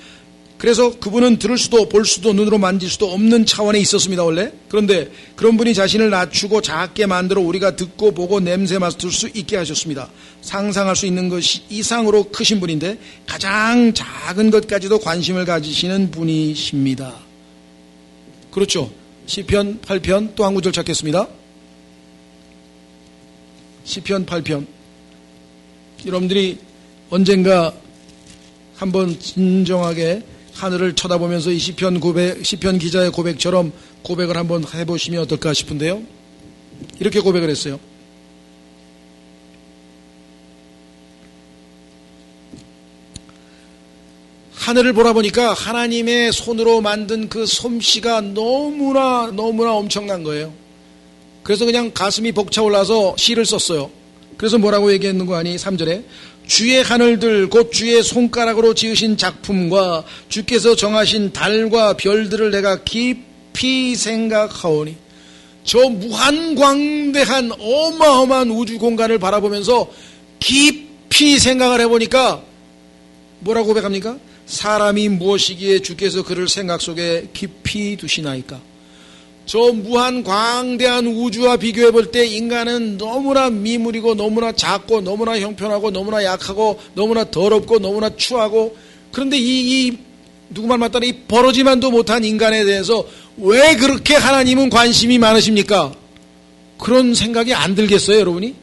그래서 그분은 들을 수도 볼 수도 눈으로 만질 수도 없는 차원에 있었습니다, 원래. 그런데 그런 분이 자신을 낮추고 작게 만들어 우리가 듣고 보고 냄새 맡을 수 있게 하셨습니다. 상상할 수 있는 것이 이상으로 크신 분인데 가장 작은 것까지도 관심을 가지시는 분이십니다. 그렇죠. 시편 8편 또 한 구절 찾겠습니다. 시편 8편. 여러분들이 언젠가 한번 진정하게 하늘을 쳐다보면서 이 시편 기자의 고백처럼 고백을 한번 해보시면 어떨까 싶은데요. 이렇게 고백을 했어요. 하늘을 보라보니까 하나님의 손으로 만든 그 솜씨가 너무나 엄청난 거예요. 그래서 그냥 가슴이 벅차올라서 시를 썼어요. 그래서 뭐라고 얘기했는 거 아니? 3절에 주의 하늘들 곧 주의 손가락으로 지으신 작품과 주께서 정하신 달과 별들을 내가 깊이 생각하오니. 저 무한광대한 어마어마한 우주 공간을 바라보면서 깊이 생각을 해보니까 뭐라고 고백합니까? 사람이 무엇이기에 주께서 그를 생각 속에 깊이 두시나이까. 저 무한 광대한 우주와 비교해 볼 때 인간은 너무나 미물이고 너무나 작고 너무나 형편하고 너무나 약하고 너무나 더럽고 너무나 추하고, 그런데 이 누구 말 맞다라 이 버러지만도 못한 인간에 대해서 왜 그렇게 하나님은 관심이 많으십니까? 그런 생각이 안 들겠어요, 여러분이?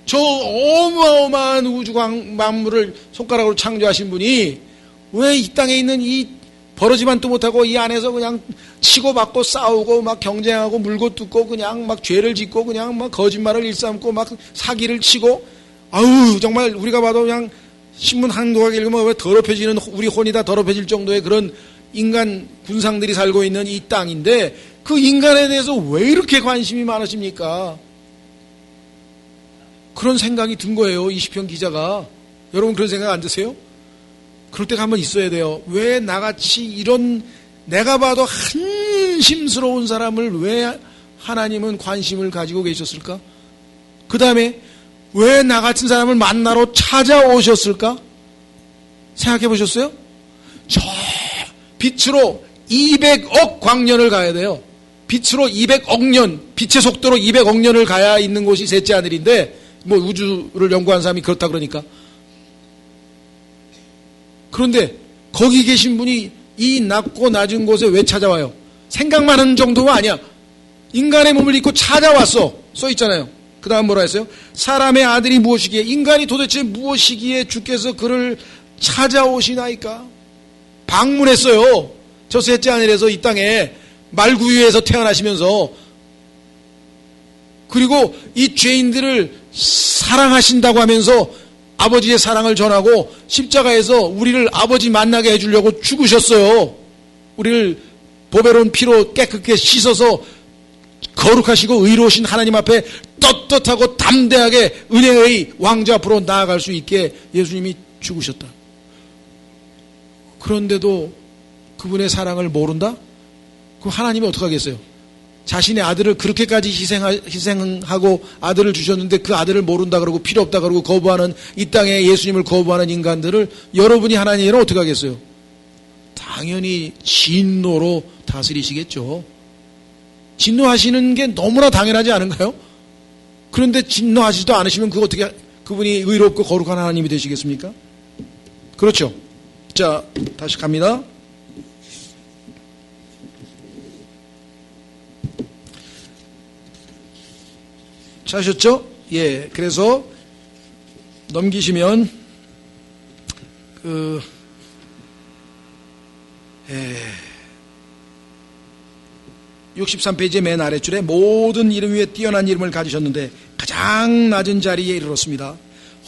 저 어마어마한 우주 만물을 손가락으로 창조하신 분이 왜 이 땅에 있는 이 버러지만도 못하고 이 안에서 그냥 치고받고 싸우고 막 경쟁하고 물고 뜯고 그냥 막 죄를 짓고 그냥 막 거짓말을 일삼고 막 사기를 치고, 아우 정말 우리가 봐도 그냥 신문 한 조각 읽으면 왜 더럽혀지는, 우리 혼이 다 더럽혀질 정도의 그런 인간 군상들이 살고 있는 이 땅인데 그 인간에 대해서 왜 이렇게 관심이 많으십니까? 그런 생각이 든 거예요, 이 시편 기자가. 여러분 그런 생각 안 드세요? 그럴 때가 한번 있어야 돼요. 왜 나같이 이런 내가 봐도 한심스러운 사람을 왜 하나님은 관심을 가지고 계셨을까? 그 다음에 왜 나 같은 사람을 만나러 찾아오셨을까? 생각해 보셨어요? 저 빛으로 200억 광년을 가야 돼요. 빛으로 200억 년, 빛의 속도로 200억 년을 가야 있는 곳이 셋째 하늘인데, 뭐 우주를 연구한 사람이 그렇다 그러니까. 그런데 거기 계신 분이 이 낮고 낮은 곳에 왜 찾아와요? 생각만 하는 정도가 아니야. 인간의 몸을 입고 찾아왔어. 써 있잖아요. 그 다음 뭐라 했어요? 사람의 아들이 무엇이기에, 인간이 도대체 무엇이기에 주께서 그를 찾아오시나이까? 방문했어요. 저 셋째 아들에서 이 땅에 말구유에서 태어나시면서, 그리고 이 죄인들을 사랑하신다고 하면서 아버지의 사랑을 전하고 십자가에서 우리를 아버지 만나게 해주려고 죽으셨어요. 우리를 보배로운 피로 깨끗게 씻어서 거룩하시고 의로우신 하나님 앞에 떳떳하고 담대하게 은혜의 왕자 앞으로 나아갈 수 있게 예수님이 죽으셨다. 그런데도 그분의 사랑을 모른다? 그럼 하나님이 어떡하겠어요? 자신의 아들을 그렇게까지 희생하고 아들을 주셨는데 그 아들을 모른다 그러고 필요 없다 그러고 거부하는, 이 땅에 예수님을 거부하는 인간들을 여러분이 하나님이라면 어떻게 하겠어요? 당연히 진노로 다스리시겠죠. 진노하시는 게 너무나 당연하지 않은가요? 그런데 진노하시지도 않으시면 그분이 의롭고 거룩한 하나님이 되시겠습니까? 그렇죠. 자, 다시 갑니다. 찾으셨죠? 예. 그래서 넘기시면 63페이지의 맨 아래줄에 모든 이름 위에 뛰어난 이름을 가지셨는데 가장 낮은 자리에 이르렀습니다.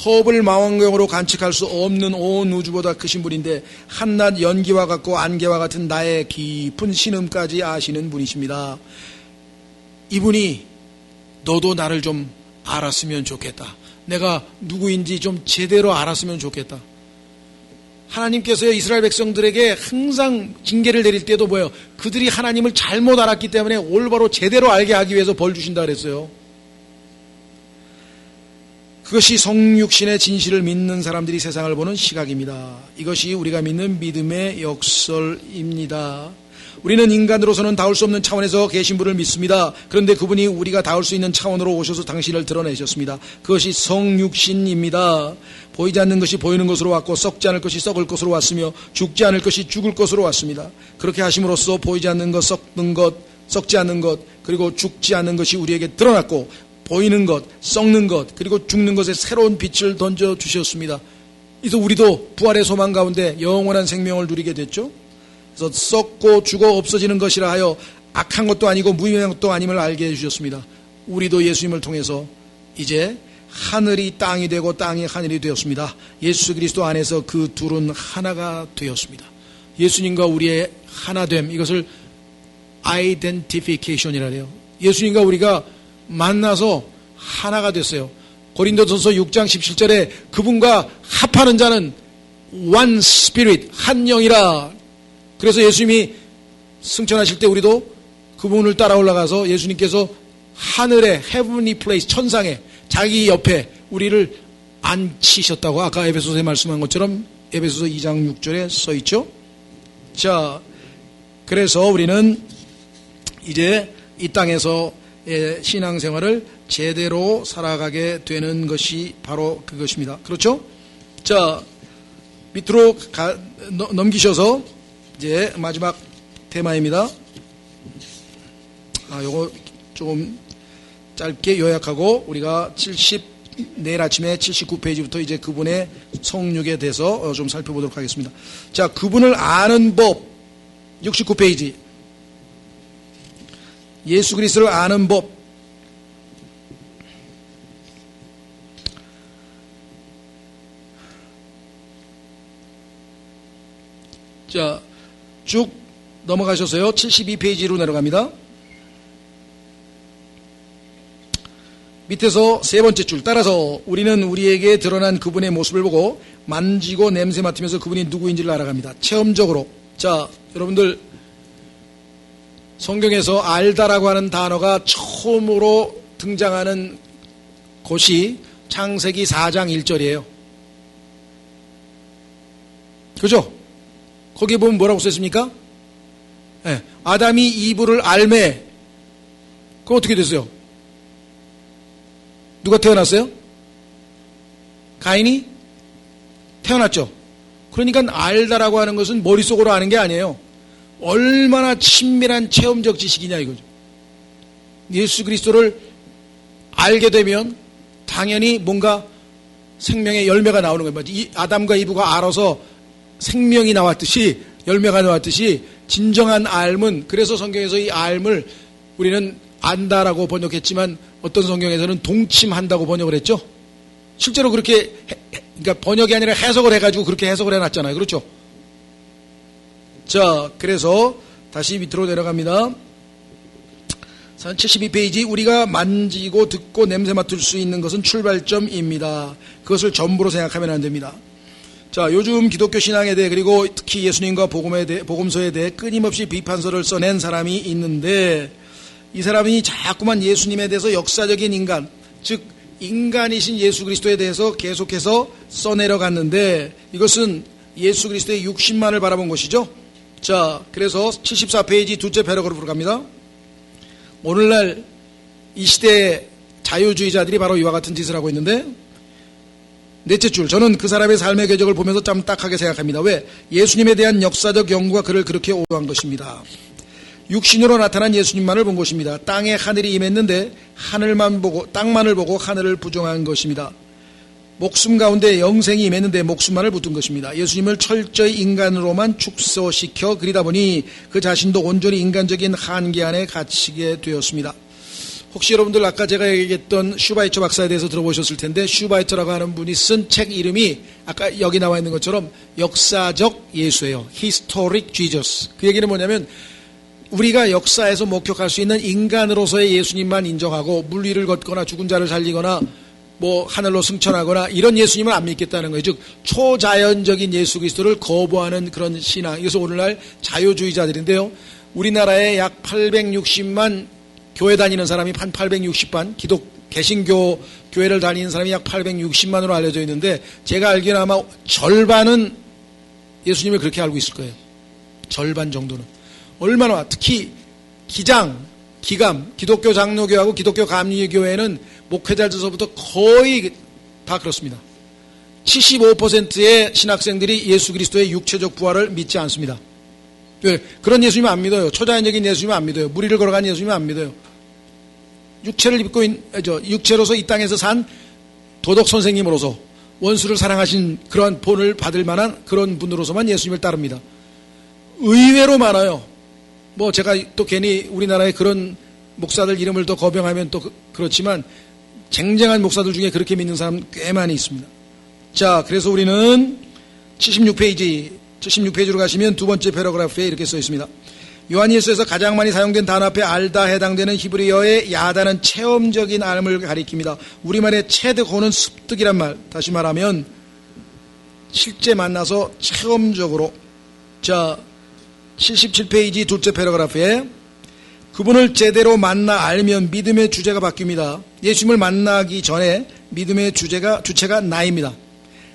허업을 망원경으로 관측할 수 없는 온 우주보다 크신 분인데 한낮 연기와 같고 안개와 같은 나의 깊은 신음까지 아시는 분이십니다. 이분이 너도 나를 좀 알았으면 좋겠다. 내가 누구인지 좀 제대로 알았으면 좋겠다. 하나님께서 이스라엘 백성들에게 항상 징계를 내릴 때도 뭐예요? 그들이 하나님을 잘못 알았기 때문에 올바로 제대로 알게 하기 위해서 벌 주신다 그랬어요. 그것이 성육신의 진실을 믿는 사람들이 세상을 보는 시각입니다. 이것이 우리가 믿는 믿음의 역설입니다. 우리는 인간으로서는 닿을 수 없는 차원에서 계신 분을 믿습니다. 그런데 그분이 우리가 닿을 수 있는 차원으로 오셔서 당신을 드러내셨습니다. 그것이 성육신입니다. 보이지 않는 것이 보이는 것으로 왔고 썩지 않을 것이 썩을 것으로 왔으며 죽지 않을 것이 죽을 것으로 왔습니다. 그렇게 하심으로써 보이지 않는 것, 썩는 것, 썩지 않는 것, 그리고 죽지 않는 것이 우리에게 드러났고 보이는 것, 썩는 것, 그리고 죽는 것에 새로운 빛을 던져주셨습니다. 그래서 우리도 부활의 소망 가운데 영원한 생명을 누리게 됐죠. 그래서 썩고 죽어 없어지는 것이라 하여 악한 것도 아니고 무의미한 것도 아님을 알게 해주셨습니다. 우리도 예수님을 통해서 이제 하늘이 땅이 되고 땅이 하늘이 되었습니다. 예수 그리스도 안에서 그 둘은 하나가 되었습니다. 예수님과 우리의 하나됨, 이것을 아이덴티피케이션이라 해요. 예수님과 우리가 만나서 하나가 됐어요. 고린도전서 6장 17절에 그분과 합하는 자는 one spirit, 한 영이라. 그래서 예수님이 승천하실 때 우리도 그분을 따라 올라가서 예수님께서 하늘의 heavenly place, 천상에 자기 옆에 우리를 앉히셨다고 아까 에베소서에 말씀한 것처럼 에베소서 2장 6절에 써있죠. 자, 그래서 우리는 이제 이 땅에서 신앙생활을 제대로 살아가게 되는 것이 바로 그것입니다. 그렇죠? 자, 밑으로 넘기셔서 이제 마지막 테마입니다. 요거 조금 짧게 요약하고 우리가 내일 아침에 79페이지부터 이제 그분의 성육에 대해서 좀 살펴보도록 하겠습니다. 자, 그분을 아는 법 69페이지. 예수 그리스도를 아는 법. 자, 쭉 넘어가셔서요. 72페이지로 내려갑니다. 밑에서 세 번째 줄 따라서 우리는 우리에게 드러난 그분의 모습을 보고 만지고 냄새 맡으면서 그분이 누구인지를 알아갑니다. 체험적으로. 자, 여러분들 성경에서 알다라고 하는 단어가 처음으로 등장하는 곳이 창세기 4장 1절이에요. 그죠? 거기에 보면 뭐라고 써있습니까? 네, 아담이 이브를 알매. 그거 어떻게 됐어요? 누가 태어났어요? 가인이 태어났죠. 그러니까 알다라고 하는 것은 머릿속으로 아는 게 아니에요. 얼마나 친밀한 체험적 지식이냐 이거죠. 예수 그리스도를 알게 되면 당연히 뭔가 생명의 열매가 나오는 거예요. 아담과 이브가 알아서 생명이 나왔듯이 열매가 나왔듯이 진정한 알은, 그래서 성경에서 이 알을 우리는 안다라고 번역했지만 어떤 성경에서는 동침한다고 번역을 했죠. 실제로 그렇게 그러니까 번역이 아니라 해석을 해가지고 그렇게 해석을 해놨잖아요. 그렇죠? 자, 그래서 다시 밑으로 내려갑니다. 72페이지. 우리가 만지고 듣고 냄새 맡을 수 있는 것은 출발점입니다. 그것을 전부로 생각하면 안 됩니다. 자, 요즘 기독교 신앙에 대해 그리고 특히 예수님과 복음서에 대해 끊임없이 비판서를 써낸 사람이 있는데, 이 사람이 자꾸만 예수님에 대해서 역사적인 인간, 즉 인간이신 예수 그리스도에 대해서 계속해서 써내려갔는데, 이것은 예수 그리스도의 육신만을 바라본 것이죠. 자, 그래서 74페이지 둘째 패러그래프로 갑니다. 오늘날 이 시대의 자유주의자들이 바로 이와 같은 짓을 하고 있는데, 넷째 줄, 저는 그 사람의 삶의 궤적을 보면서 참 딱하게 생각합니다. 왜? 예수님에 대한 역사적 연구가 그를 그렇게 오도한 것입니다. 육신으로 나타난 예수님만을 본 것입니다. 땅에 하늘이 임했는데 하늘만 보고, 땅만을 보고 하늘을 부정한 것입니다. 목숨 가운데 영생이 임했는데 목숨만을 붙든 것입니다. 예수님을 철저히 인간으로만 축소시켜 그리다 보니 그 자신도 온전히 인간적인 한계 안에 갇히게 되었습니다. 혹시 여러분들 아까 제가 얘기했던 슈바이처 박사에 대해서 들어보셨을 텐데, 슈바이처라고 하는 분이 쓴 책 이름이 아까 여기 나와 있는 것처럼 역사적 예수예요. Historic Jesus. 그 얘기는 뭐냐면 우리가 역사에서 목격할 수 있는 인간으로서의 예수님만 인정하고 물 위를 걷거나 죽은 자를 살리거나 뭐 하늘로 승천하거나 이런 예수님을 안 믿겠다는 거예요. 즉 초자연적인 예수 그리스도를 거부하는 그런 신앙. 이것은 오늘날 자유주의자들인데요. 우리나라에 약 860만 교회 다니는 사람이 한 860만, 개신교 교회를 다니는 사람이 약 860만으로 알려져 있는데, 제가 알기로는 아마 절반은 예수님을 그렇게 알고 있을 거예요. 절반 정도는. 얼마나, 특히 기감, 기독교 장로교하고 기독교 감리교회는 목회자들서부터 거의 다 그렇습니다. 75%의 신학생들이 예수 그리스도의 육체적 부활을 믿지 않습니다. 왜? 그런 예수님은 안 믿어요. 초자연적인 예수님은 안 믿어요. 무리를 걸어간 예수님은 안 믿어요. 육체를 입고 육체로서 이 땅에서 산 도덕 선생님으로서 원수를 사랑하신 그러한 본을 받을 만한 그런 분으로서만 예수님을 따릅니다. 의외로 많아요. 뭐 제가 또 괜히 우리나라의 그런 목사들 이름을 또 거명하면 또 그렇지만 쟁쟁한 목사들 중에 그렇게 믿는 사람 꽤 많이 있습니다. 자, 그래서 우리는 76페이지로 가시면 두 번째 패러그래프에 이렇게 써 있습니다. 요한일서에서 가장 많이 사용된 단어 앞에 알다 해당되는 히브리어의 야다는 체험적인 알을 가리킵니다. 우리말의 체득호는 습득이란 말, 다시 말하면 실제 만나서 체험적으로. 자, 77페이지 둘째 패러그래프에 그분을 제대로 만나 알면 믿음의 주제가 바뀝니다. 예수님을 만나기 전에 믿음의 주체가 나입니다.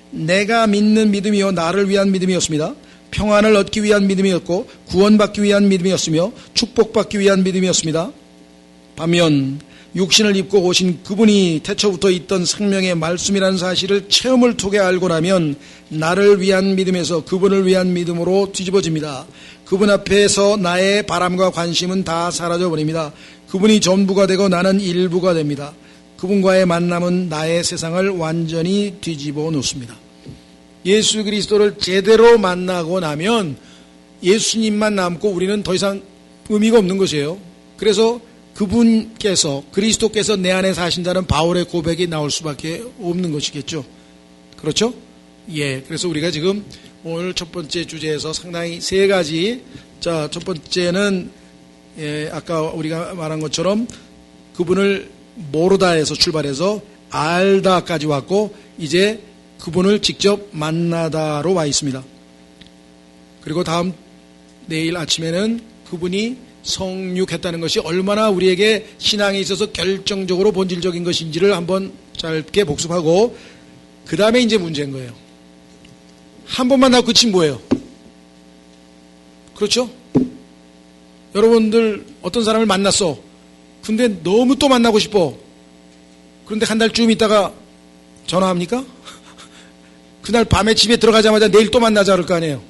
내가 믿는 믿음이요 나를 위한 믿음이었습니다. 평안을 얻기 위한 믿음이었고 구원받기 위한 믿음이었으며 축복받기 위한 믿음이었습니다. 반면 육신을 입고 오신 그분이 태초부터 있던 생명의 말씀이라는 사실을 체험을 통해 알고 나면 나를 위한 믿음에서 그분을 위한 믿음으로 뒤집어집니다. 그분 앞에서 나의 바람과 관심은 다 사라져버립니다. 그분이 전부가 되고 나는 일부가 됩니다. 그분과의 만남은 나의 세상을 완전히 뒤집어 놓습니다. 예수 그리스도를 제대로 만나고 나면 예수님만 남고 우리는 더 이상 의미가 없는 것이에요. 그래서 그분께서, 그리스도께서 내 안에 사신다는 바울의 고백이 나올 수밖에 없는 것이겠죠. 그렇죠? 예. 그래서 우리가 지금 오늘 첫 번째 주제에서 상당히 세 가지, 자, 첫 번째는 아까 우리가 말한 것처럼 그분을 모르다에서 출발해서 알다까지 왔고, 이제 그분을 직접 만나다로 와 있습니다. 그리고 내일 아침에는 그분이 성육했다는 것이 얼마나 우리에게 신앙에 있어서 결정적으로 본질적인 것인지를 한번 짧게 복습하고, 그 다음에 이제 문제인 거예요. 한 번만 하고 끝이 뭐예요? 그렇죠? 여러분들 어떤 사람을 만났어. 근데 너무 또 만나고 싶어. 그런데 한 달쯤 있다가 전화합니까? 그날 밤에 집에 들어가자마자 내일 또 만나자 그럴 거 아니에요.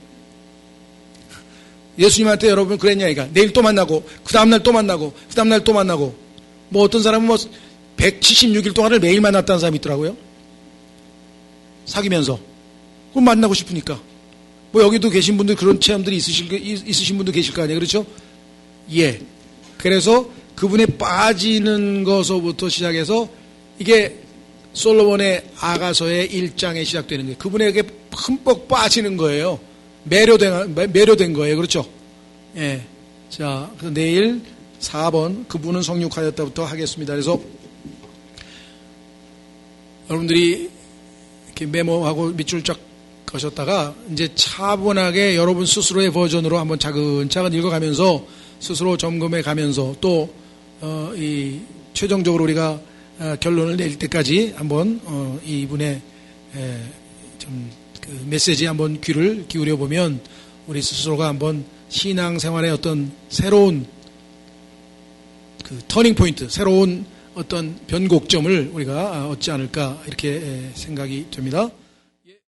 예수님한테 여러분 그랬냐 이가 내일 또 만나고 그 다음날 또 만나고 그 다음날 또 만나고, 뭐 어떤 사람은 176일 동안을 매일 만났다는 사람이 있더라고요. 사귀면서. 그럼 만나고 싶으니까. 뭐 여기도 계신 분들 그런 체험들이 있으신 분도 계실 거 아니에요. 그렇죠? 예. 그래서 그분에 빠지는 것서부터 시작해서 이게 솔로몬의 아가서의 1장에 시작되는 거예요. 그분에게 흠뻑 빠지는 거예요. 매료된 거예요. 그렇죠? 예. 자, 내일 4번 그분은 성육하였다부터 하겠습니다. 그래서 여러분들이 이렇게 메모하고 밑줄 쫙 거셨다가 이제 차분하게 여러분 스스로의 버전으로 한번 차근차근 읽어가면서 스스로 점검해 가면서 또 이 최종적으로 우리가 결론을 낼 때까지 한번 이분의 좀 그 메시지에 한번 귀를 기울여 보면 우리 스스로가 한번 신앙생활의 어떤 새로운 그 터닝 포인트, 새로운 어떤 변곡점을 우리가 얻지 않을까 이렇게 생각이 됩니다.